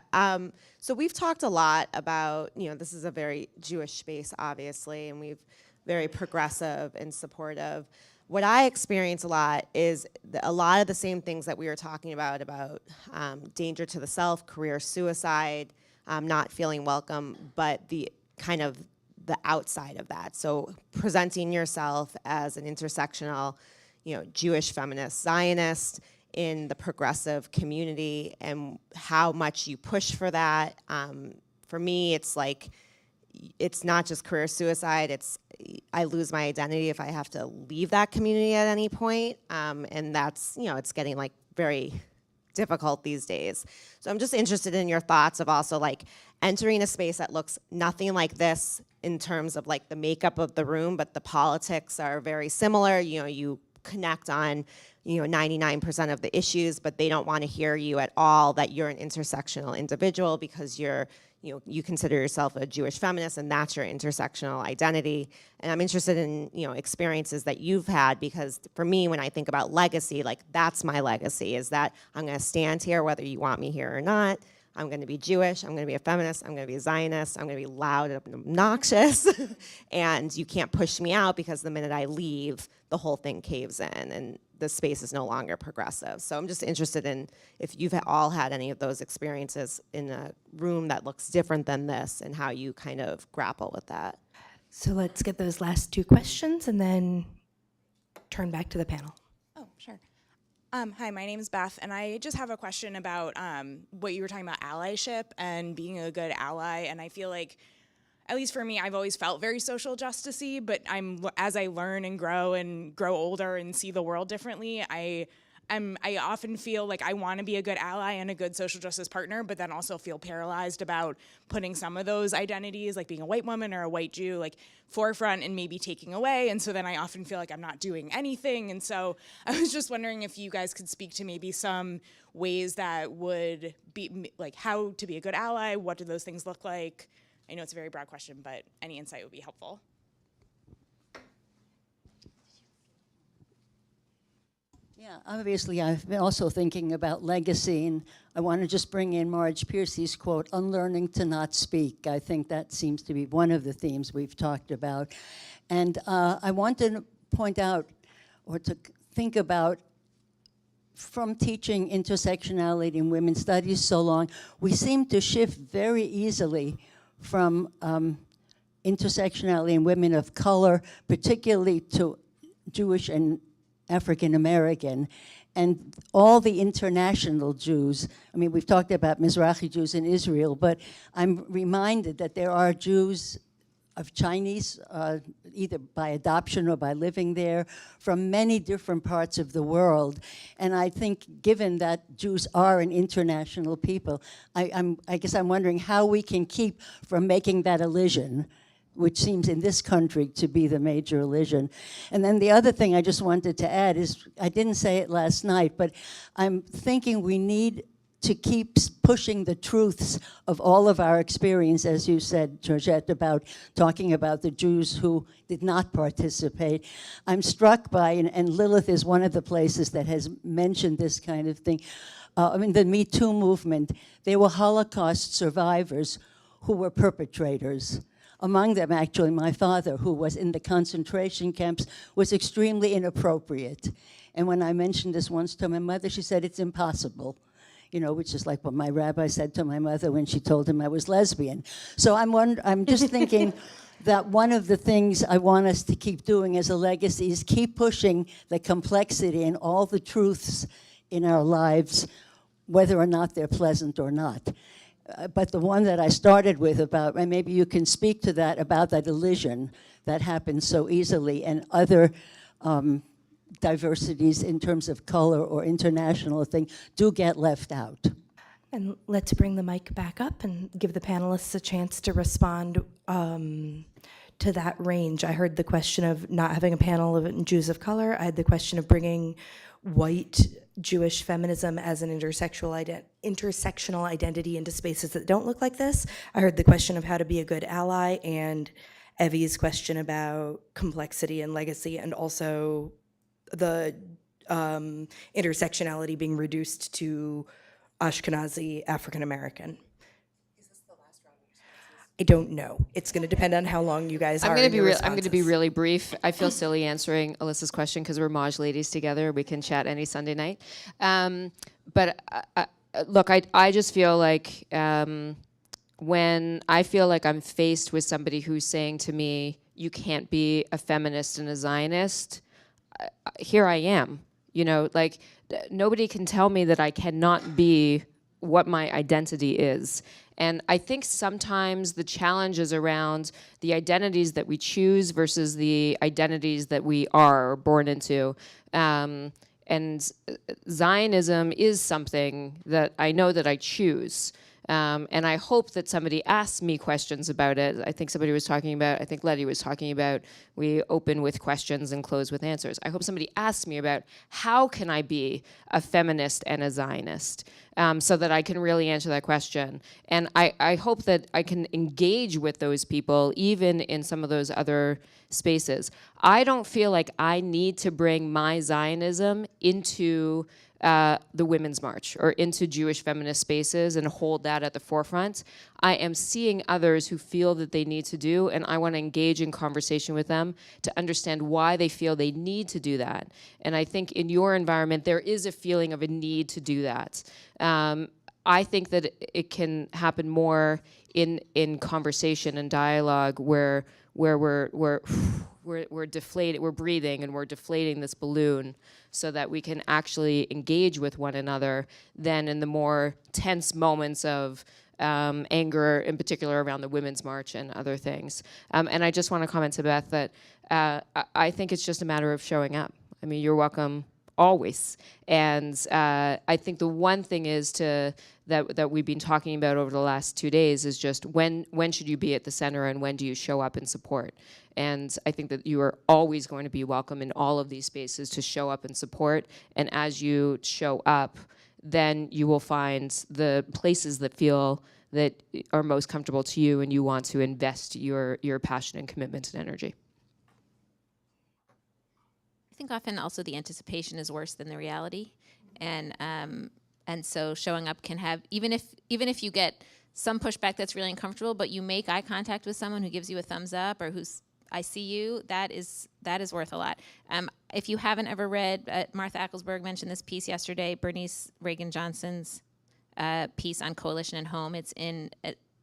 So we've talked a lot about, this is a very Jewish space, obviously, and we've very progressive and supportive. What I experience a lot is a lot of the same things that we were talking about danger to the self, career suicide, not feeling welcome, but the kind of the outside of that. So presenting yourself as an intersectional, Jewish feminist Zionist in the progressive community and how much you push for that. For me, it's like, it's not just career suicide, I lose my identity if I have to leave that community at any point. And that's, it's getting like very difficult these days. So I'm just interested in your thoughts of also like entering a space that looks nothing like this in terms of like the makeup of the room, but the politics are very similar. You connect on 99% of the issues, but they don't want to hear you at all that you're an intersectional individual because you consider yourself a Jewish feminist and that's your intersectional identity. And I'm interested in experiences that you've had, because for me, when I think about legacy, like that's my legacy, is that I'm going to stand here whether you want me here or not. I'm going to be Jewish, I'm going to be a feminist, I'm going to be a Zionist, I'm going to be loud and obnoxious, and you can't push me out because the minute I leave, the whole thing caves in and the space is no longer progressive. So I'm just interested in if you've all had any of those experiences in a room that looks different than this and how you kind of grapple with that. So let's get those last two questions and then turn back to the panel. Oh, sure. Hi, my name is Beth, and I just have a question about what you were talking about, allyship and being a good ally. And I feel like, at least for me, I've always felt very social justice-y, but as I learn and grow older and see the world differently, I often feel like I want to be a good ally and a good social justice partner, but then also feel paralyzed about putting some of those identities, like being a white woman or a white Jew, like forefront and maybe taking away. And so then I often feel like I'm not doing anything. And so I was just wondering if you guys could speak to maybe some ways that would be like how to be a good ally. What do those things look like? I know it's a very broad question, but any insight would be helpful. Yeah, obviously I've been also thinking about legacy, and I want to just bring in Marge Piercy's quote, "Unlearning to not speak." I think that seems to be one of the themes we've talked about. And I want to point out, or to think about, from teaching intersectionality in women's studies so long, we seem to shift very easily from intersectionality in women of color, particularly to Jewish and African American, and all the international Jews. I mean, we've talked about Mizrahi Jews in Israel, but I'm reminded that there are Jews of Chinese, either by adoption or by living there, from many different parts of the world. And I think, given that Jews are an international people, I guess I'm wondering how we can keep from making that elision, which seems in this country to be the major elision. And then the other thing I just wanted to add is, I didn't say it last night, but I'm thinking we need to keep pushing the truths of all of our experience, as you said, Georgette, about talking about the Jews who did not participate. I'm struck by, and Lilith is one of the places that has mentioned this kind of thing. I mean, the Me Too movement, there were Holocaust survivors who were perpetrators. Among them, actually, my father, who was in the concentration camps, was extremely inappropriate. And when I mentioned this once to my mother, she said, "It's impossible," which is like what my rabbi said to my mother when she told him I was lesbian. So I'm just thinking that one of the things I want us to keep doing as a legacy is keep pushing the complexity and all the truths in our lives, whether or not they're pleasant or not. But the one that I started with about, and maybe you can speak to that, about that elision that happens so easily, and other diversities in terms of color or international thing do get left out. And let's bring the mic back up and give the panelists a chance to respond to that range. I heard the question of not having a panel of Jews of color. I had the question of bringing white Jewish feminism as an intersectional identity into spaces that don't look like this. I heard the question of how to be a good ally, and Evie's question about complexity and legacy, and also the intersectionality being reduced to Ashkenazi African American. I don't know. It's going to depend on how long you guys are. I'm going to be really brief. I feel silly answering Alyssa's question because we're Maj ladies together. We can chat any Sunday night. But look, I just feel like when I feel like I'm faced with somebody who's saying to me, "You can't be a feminist and a Zionist," here I am. You know, like nobody can tell me that I cannot be what my identity is. And I think sometimes the challenge is around the identities that we choose versus the identities that we are born into. And Zionism is something that I know that I choose. And I hope that somebody asks me questions about it. I think somebody was talking about, I think Letty was talking about, we open with questions and close with answers. I hope somebody asks me about how can I be a feminist and a Zionist, so that I can really answer that question. And I hope that I can engage with those people even in some of those other spaces. I don't feel like I need to bring my Zionism into the Women's March or into Jewish feminist spaces and hold that at the forefront. I am seeing others who feel that they need to do, and I want to engage in conversation with them to understand why they feel they need to do that. And I think in your environment, there is a feeling of a need to do that. I think that it can happen more in conversation and dialogue where we're deflated, we're breathing and we're deflating this balloon so that we can actually engage with one another than in the more tense moments of anger, in particular around the Women's March and other things. And I just want to comment to Beth that I think it's just a matter of showing up. I mean, you're welcome always. And I think the one thing is that we've been talking about over the last 2 days is just when should you be at the center and when do you show up and support? And I think that you are always going to be welcome in all of these spaces to show up and support. And as you show up, then you will find the places that feel that are most comfortable to you and you want to invest your passion and commitment and energy. I think often also the anticipation is worse than the reality, and so showing up can have, even if you get some pushback that's really uncomfortable, but you make eye contact with someone who gives you a thumbs up or who's I see you, that is worth a lot. If you haven't ever read, Martha Ecclesberg mentioned this piece yesterday, Bernice Reagan Johnson's piece on coalition and home. It's in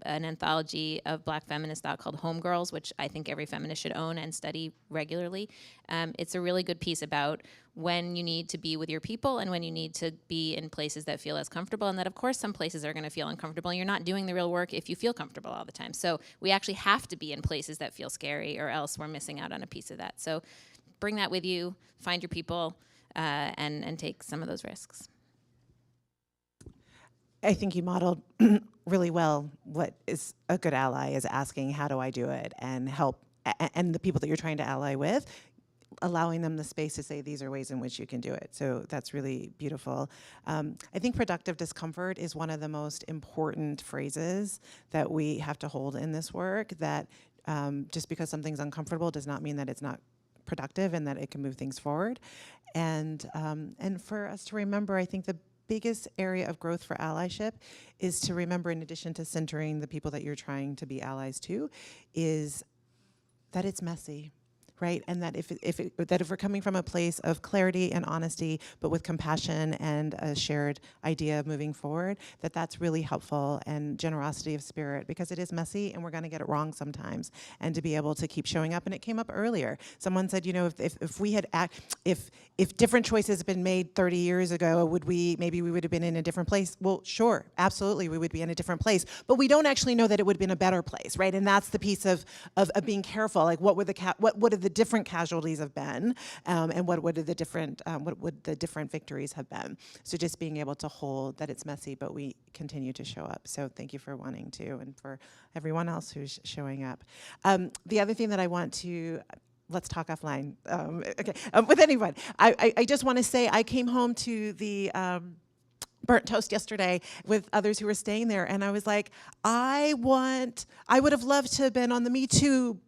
an anthology of Black feminist thought called Homegirls, which I think every feminist should own and study regularly. It's a really good piece about when you need to be with your people and when you need to be in places that feel as comfortable, and that of course some places are going to feel uncomfortable. You're not doing the real work if you feel comfortable all the time. So we actually have to be in places that feel scary, or else we're missing out on a piece of that. So bring that with you, find your people, and take some of those risks. I think you modeled really well what is a good ally is asking, how do I do it, and help, and the people that you're trying to ally with, allowing them the space to say these are ways in which you can do it. So that's really beautiful. I think productive discomfort is one of the most important phrases that we have to hold in this work, that just because something's uncomfortable does not mean that it's not productive and that it can move things forward. And for us to remember, I think the biggest area of growth for allyship is to remember, in addition to centering the people that you're trying to be allies to, is that it's messy, right? And that if we're coming from a place of clarity and honesty, but with compassion and a shared idea of moving forward, that's really helpful, and generosity of spirit, because it is messy and we're going to get it wrong sometimes, and to be able to keep showing up. And it came up earlier. Someone said, you know, if we had if different choices had been made 30 years ago, maybe we would have been in a different place. Well, sure, absolutely, we would be in a different place, but we don't actually know that it would have been a better place, right? And that's the piece of being careful. Like, what would the different casualties have been, and what would the different victories have been? So just being able to hold that it's messy, but we continue to show up. So thank you for wanting to, and for everyone else who's showing up. The other thing that I want to, let's talk offline. Okay, with anyone. I just want to say I came home to the burnt toast yesterday with others who were staying there, and I was like, I would have loved to have been on the Me Too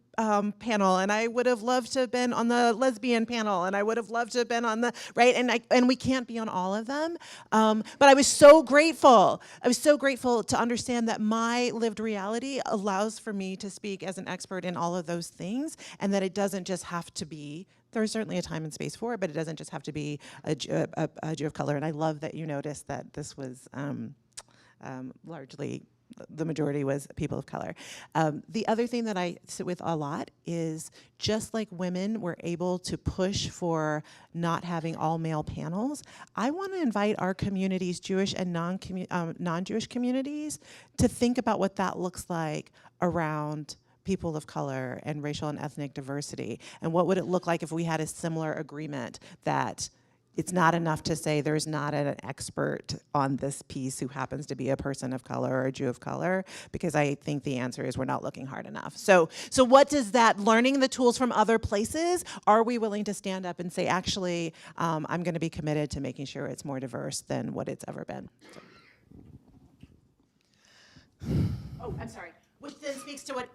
panel, and I would have loved to have been on the lesbian panel, and I would have loved to have been on the, right? And we can't be on all of them. But I was so grateful. I was so grateful to understand that my lived reality allows for me to speak as an expert in all of those things, and that it doesn't just have to be, there's certainly a time and space for it, but it doesn't just have to be a Jew of color. And I love that you noticed that this was largely, the majority was people of color. The other thing that I sit with a lot is, just like women were able to push for not having all male panels, I want to invite our communities, Jewish and non-Jewish communities, to think about what that looks like around people of color and racial and ethnic diversity. And what would it look like if we had a similar agreement that it's not enough to say there's not an expert on this piece who happens to be a person of color or a Jew of color, because I think the answer is we're not looking hard enough. So what does that, learning the tools from other places, are we willing to stand up and say, actually, I'm going to be committed to making sure it's more diverse than what it's ever been? Oh, I'm sorry. Which then speaks to what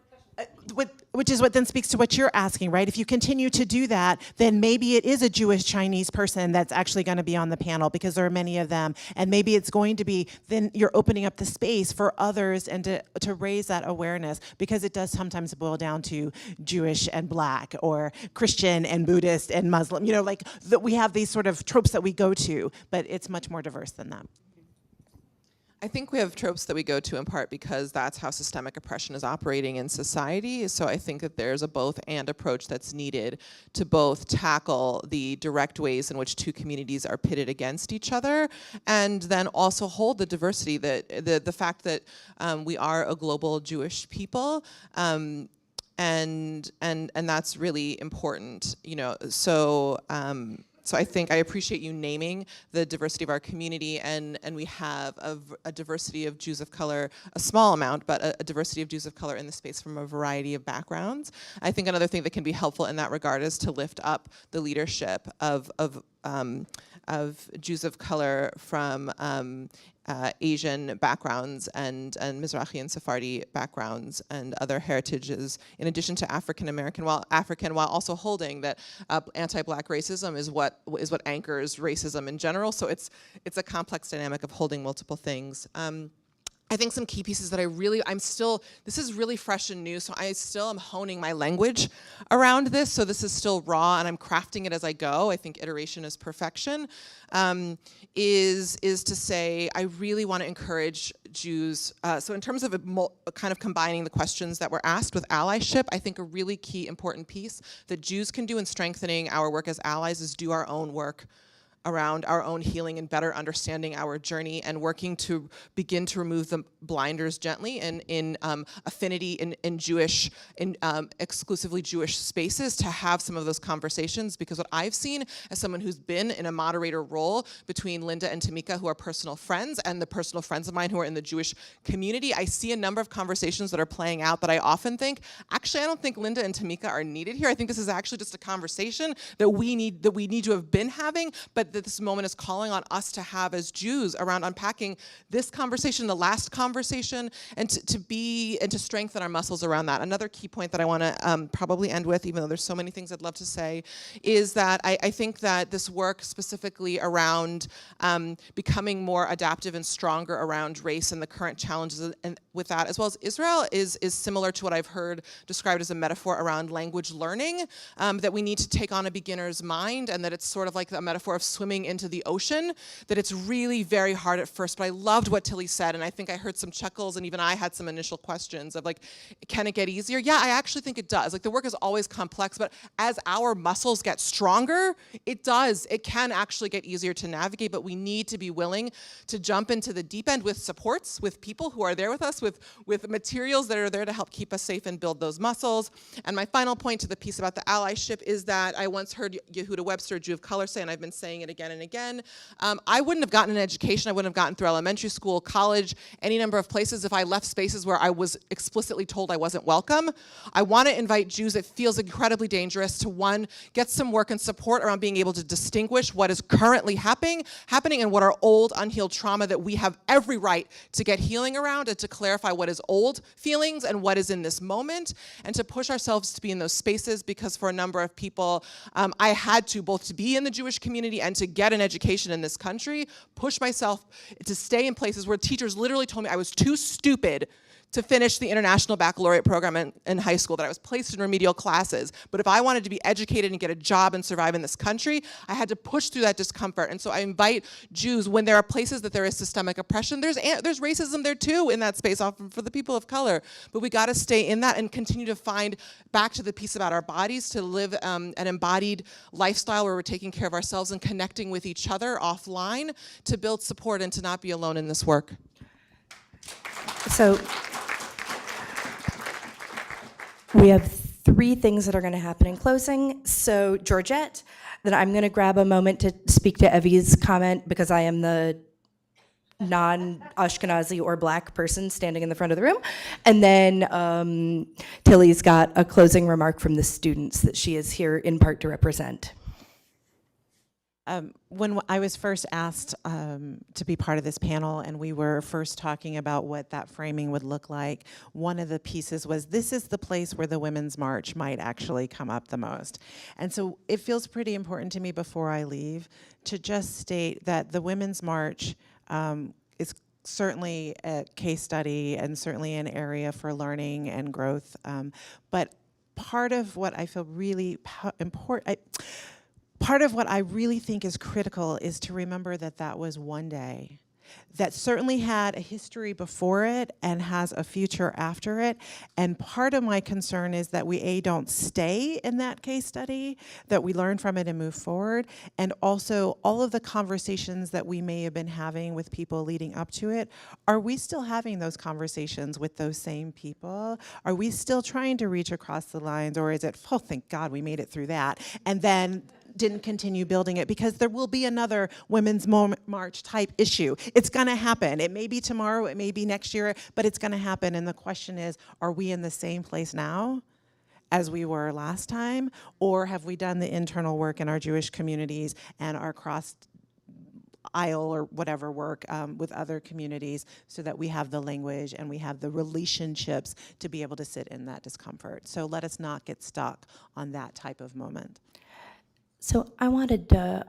then speaks to what you're asking, right? If you continue to do that, then maybe it is a Jewish Chinese person that's actually going to be on the panel, because there are many of them, and maybe it's going to be, then you're opening up the space for others and to raise that awareness, because it does sometimes boil down to Jewish and Black, or Christian and Buddhist and Muslim, you know, like we have these sort of tropes that we go to, but it's much more diverse than that. I think we have tropes that we go to in part because that's how systemic oppression is operating in society. So I think that there's a both and approach that's needed to both tackle the direct ways in which two communities are pitted against each other, and then also hold the diversity, that the fact that we are a global Jewish people, and that's really important, you know. So I think I appreciate you naming the diversity of our community, and we have a diversity of Jews of color, a small amount, but a diversity of Jews of color in the space from a variety of backgrounds. I think another thing that can be helpful in that regard is to lift up the leadership of Jews of color from Asian backgrounds and Mizrahi and Sephardi backgrounds and other heritages, in addition to African American, while also holding that anti-Black racism is what anchors racism in general. So it's a complex dynamic of holding multiple things. I think some key pieces that this is really fresh and new, so I still am honing my language around this, so this is still raw and I'm crafting it as I go. I think iteration is perfection, is to say I really want to encourage Jews, so in terms of kind of combining the questions that were asked with allyship, I think a really key important piece that Jews can do in strengthening our work as allies is do our own work around our own healing and better understanding our journey, and working to begin to remove the blinders gently in affinity in Jewish, exclusively Jewish spaces, to have some of those conversations. Because what I've seen as someone who's been in a moderator role between Linda and Tamika, who are personal friends, and the personal friends of mine who are in the Jewish community, I see a number of conversations that are playing out that I often think, actually, I don't think Linda and Tamika are needed here. I think this is actually just a conversation that we need to have been having, but that this moment is calling on us to have as Jews around unpacking this conversation, the last conversation, and to strengthen our muscles around that. Another key point that I want to probably end with, even though there's so many things I'd love to say, is that I think that this work specifically around becoming more adaptive and stronger around race and the current challenges and with that, as well as Israel, is similar to what I've heard described as a metaphor around language learning, that we need to take on a beginner's mind, and that it's sort of like a metaphor of swimming into the ocean, that it's really very hard at first. But I loved what Tilly said, and I think I heard some chuckles, and even I had some initial questions of like, can it get easier? Yeah, I actually think it does. Like, the work is always complex, but as our muscles get stronger, it can actually get easier to navigate, but we need to be willing to jump into the deep end with supports, with people who are there with us, with materials that are there to help keep us safe and build those muscles. And my final point to the piece about the allyship is that I once heard Yehuda Webster, a Jew of color, say, and I've been saying it again and again. I wouldn't have gotten an education. I wouldn't have gotten through elementary school, college, any number of places if I left spaces where I was explicitly told I wasn't welcome. I want to invite Jews. It feels incredibly dangerous to, one, get some work and support around being able to distinguish what is currently happening and what are old, unhealed trauma that we have every right to get healing around, and to clarify what is old feelings and what is in this moment, and to push ourselves to be in those spaces, because for a number of people, I had to, both to be in the Jewish community and to get an education in this country, push myself to stay in places where teachers literally told me I was too stupid to finish the International Baccalaureate program in high school, that I was placed in remedial classes. But if I wanted to be educated and get a job and survive in this country, I had to push through that discomfort. And so I invite Jews, when there are places that there is systemic oppression, there's racism there too in that space, often for the people of color. But we gotta stay in that and continue to find back to the piece about our bodies, to live an embodied lifestyle where we're taking care of ourselves and connecting with each other offline, to build support and to not be alone in this work. So we have 3 things that are going to happen in closing. So Georgette, then I'm going to grab a moment to speak to Evie's comment, because I am the non-Ashkenazi or black person standing in the front of the room. And then Tilly's got a closing remark from the students that she is here in part to represent. When I was first asked to be part of this panel, and we were first talking about what that framing would look like, one of the pieces was, this is the place where the Women's March might actually come up the most. And so it feels pretty important to me before I leave to just state that the Women's March is certainly a case study and certainly an area for learning and growth. But part of what I feel really important, part of what I really think is critical is to remember that that was one day that certainly had a history before it and has a future after it. And part of my concern is that we, don't stay in that case study, that we learn from it and move forward. And also all of the conversations that we may have been having with people leading up to it, are we still having those conversations with those same people? Are we still trying to reach across the lines, or is it, oh, thank God we made it through that, and then didn't continue building it? Because there will be another Women's March type issue. It's gonna happen. It may be tomorrow, it may be next year, but it's gonna happen. And the question is, are we in the same place now as we were last time? Or have we done the internal work in our Jewish communities and our cross aisle or whatever work with other communities, so that we have the language and we have the relationships to be able to sit in that discomfort? So let us not get stuck on that type of moment. So I wanted to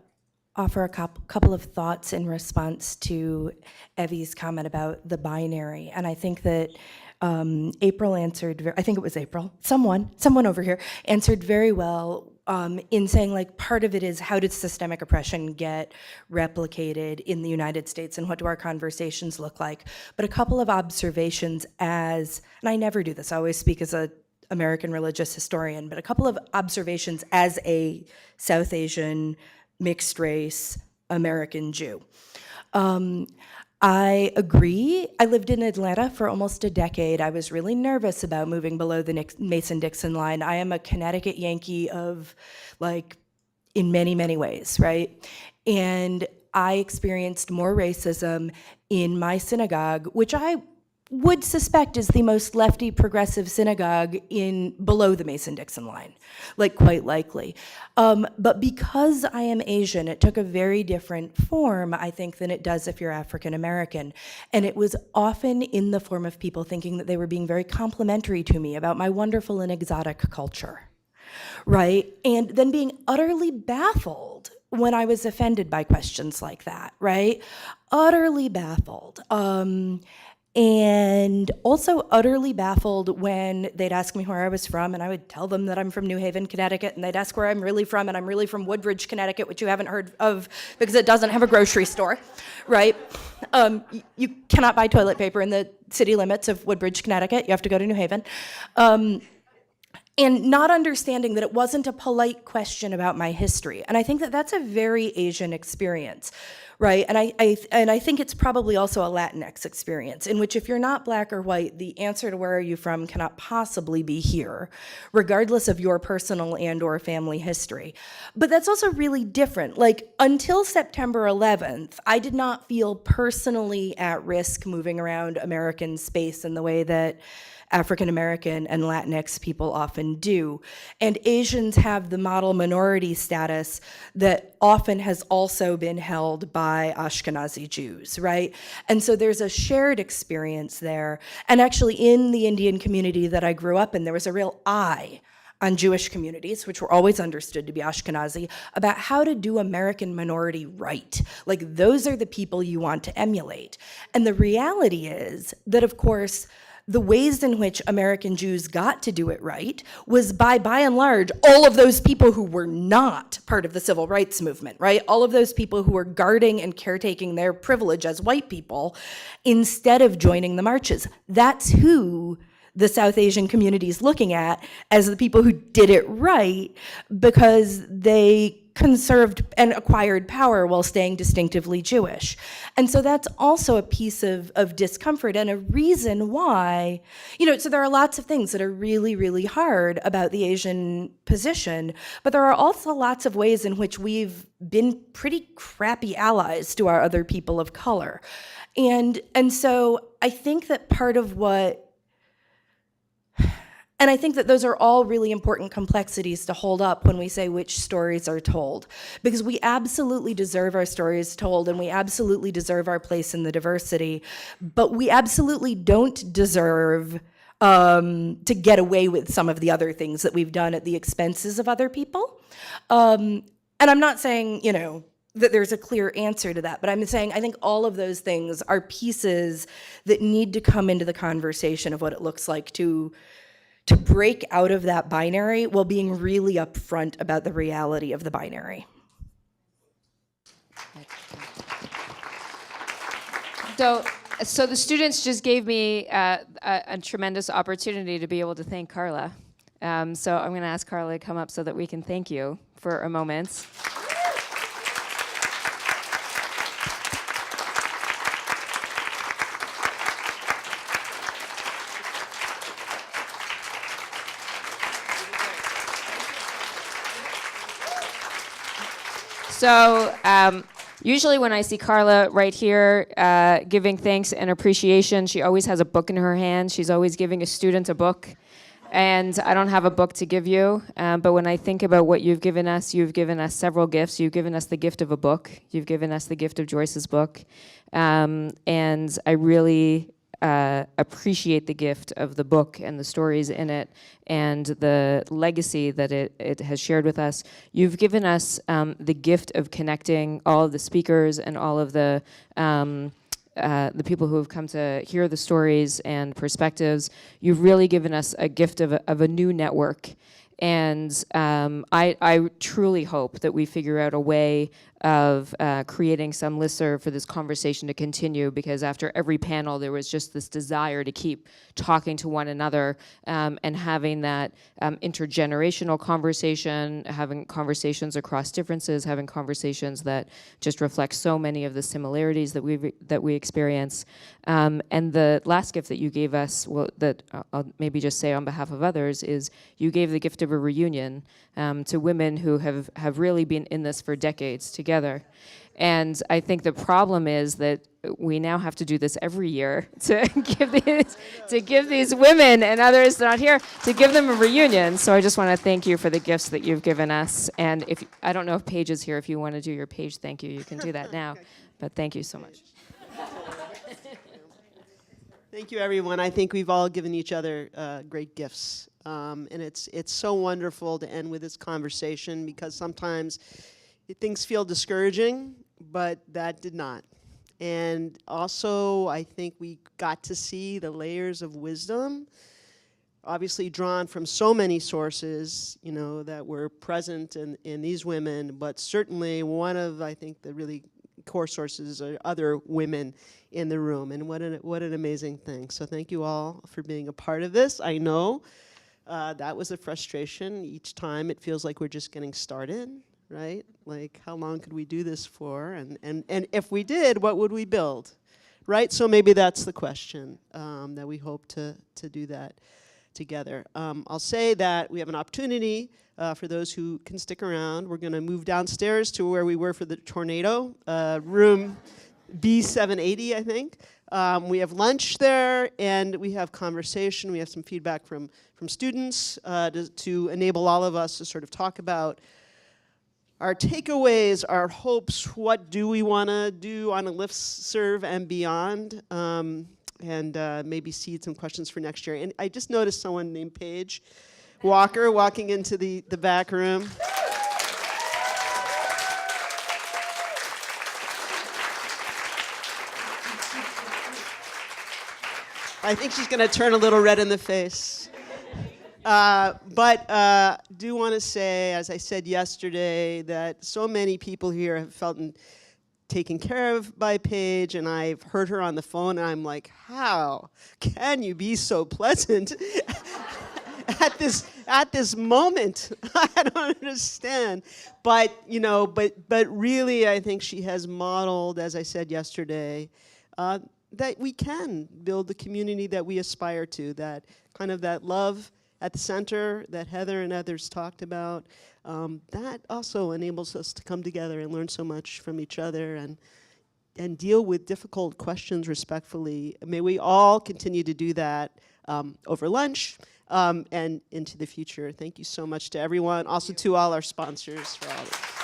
offer a couple of thoughts in response to Evie's comment about the binary. And I think that April answered, I think it was April, someone over here answered very well in saying, like, part of it is, how did systemic oppression get replicated in the United States, and what do our conversations look like? But a couple of observations and I never do this, I always speak as a American religious historian, but a couple of observations as a South Asian, mixed race, American Jew. I agree. I lived in Atlanta for almost a decade. I was really nervous about moving below the Mason-Dixon line. I am a Connecticut Yankee in many, many ways, right? And I experienced more racism in my synagogue, which I would suspect is the most lefty progressive synagogue below the Mason-Dixon line, quite likely. But because I am Asian, it took a very different form, I think, than it does if you're African American. And it was often in the form of people thinking that they were being very complimentary to me about my wonderful and exotic culture, right? And then being utterly baffled when I was offended by questions like that, right? Utterly baffled. And also utterly baffled when they'd ask me where I was from, and I would tell them that I'm from New Haven, Connecticut, and they'd ask where I'm really from, and I'm really from Woodbridge, Connecticut, which you haven't heard of because it doesn't have a grocery store, right? You cannot buy toilet paper in the city limits of Woodbridge, Connecticut. You have to go to New Haven. And not understanding that it wasn't a polite question about my history. And I think that that's a very Asian experience, right? And I think it's probably also a Latinx experience in which if you're not black or white, the answer to where are you from cannot possibly be here, regardless of your personal and or family history. But that's also really different. Like until September 11th, I did not feel personally at risk moving around American space in the way that African American and Latinx people often do. And Asians have the model minority status that often has also been held by Ashkenazi Jews, right? And so there's a shared experience there. And actually in the Indian community that I grew up in, there was a real eye on Jewish communities, which were always understood to be Ashkenazi, about how to do American minority right. Like those are the people you want to emulate. And the reality is that, of course, the ways in which American Jews got to do it right was by and large, all of those people who were not part of the civil rights movement, right? All of those people who were guarding and caretaking their privilege as white people instead of joining the marches. That's who the South Asian community is looking at as the people who did it right because they conserved and acquired power while staying distinctively Jewish. And so that's also a piece of discomfort and a reason why, so there are lots of things that are really, really hard about the Asian position, but there are also lots of ways in which we've been pretty crappy allies to our other people of color. And so I think that part of and I think that those are all really important complexities to hold up when we say which stories are told. Because we absolutely deserve our stories told and we absolutely deserve our place in the diversity, but we absolutely don't deserve to get away with some of the other things that we've done at the expenses of other people. And I'm not saying, that there's a clear answer to that, but I'm saying I think all of those things are pieces that need to come into the conversation of what it looks like to break out of that binary while being really upfront about the reality of the binary. So the students just gave me a tremendous opportunity to be able to thank Carla. So I'm going to ask Carla to come up so that we can thank you for a moment. So usually when I see Carla right here giving thanks and appreciation, she always has a book in her hand. She's always giving a student a book. And I don't have a book to give you, but when I think about what you've given us several gifts. You've given us the gift of a book. You've given us the gift of Joyce's book. And I really appreciate the gift of the book and the stories in it and the legacy that it has shared with us. You've given us the gift of connecting all of the speakers and all of the people who have come to hear the stories and perspectives. You've really given us a gift of a new network. And I truly hope that we figure out a way of creating some listserv for this conversation to continue, because after every panel there was just this desire to keep talking to one another and having that intergenerational conversation, having conversations across differences, having conversations that just reflect so many of the similarities that we experience. And the last gift that you gave us, that I'll maybe just say on behalf of others, is you gave the gift of a reunion to women who have really been in this for decades together. And I think the problem is that we now have to do this every year to give these women and others not here, to give them a reunion. So I just want to thank you for the gifts that you've given us. And I don't know if Paige is here. If you want to do your Paige thank you, you can do that now. But thank you so much. Thank you, everyone. I think we've all given each other great gifts. And it's so wonderful to end with this conversation, because sometimes things feel discouraging, but that did not. And also, I think we got to see the layers of wisdom, obviously drawn from so many sources, that were present in these women, but certainly one of, I think, the really core sources are other women in the room. And what an amazing thing. So thank you all for being a part of this. I know that was a frustration. Each time it feels like we're just getting started. right? Like, how long could we do this for? And if we did, what would we build, right? So maybe that's the question that we hope to do that together. I'll say that we have an opportunity for those who can stick around. We're going to move downstairs to where we were for the tornado, room B780, I think. We have lunch there, and we have conversation. We have some feedback from students to enable all of us to sort of talk about our takeaways, our hopes, what do we want to do on a listserv and beyond, and maybe seed some questions for next year. And I just noticed someone named Paige Walker walking into the back room. I think she's going to turn a little red in the face. But do want to say, as I said yesterday, that so many people here have felt taken care of by Paige, and I've heard her on the phone, and I'm like, how can you be so pleasant at this moment? I don't understand. But but really, I think she has modeled, as I said yesterday, that we can build the community that we aspire to, that kind of that love at the center that Heather and others talked about. That also enables us to come together and learn so much from each other and deal with difficult questions respectfully. May we all continue to do that over lunch and into the future. Thank you so much to everyone, also to all our sponsors for all this.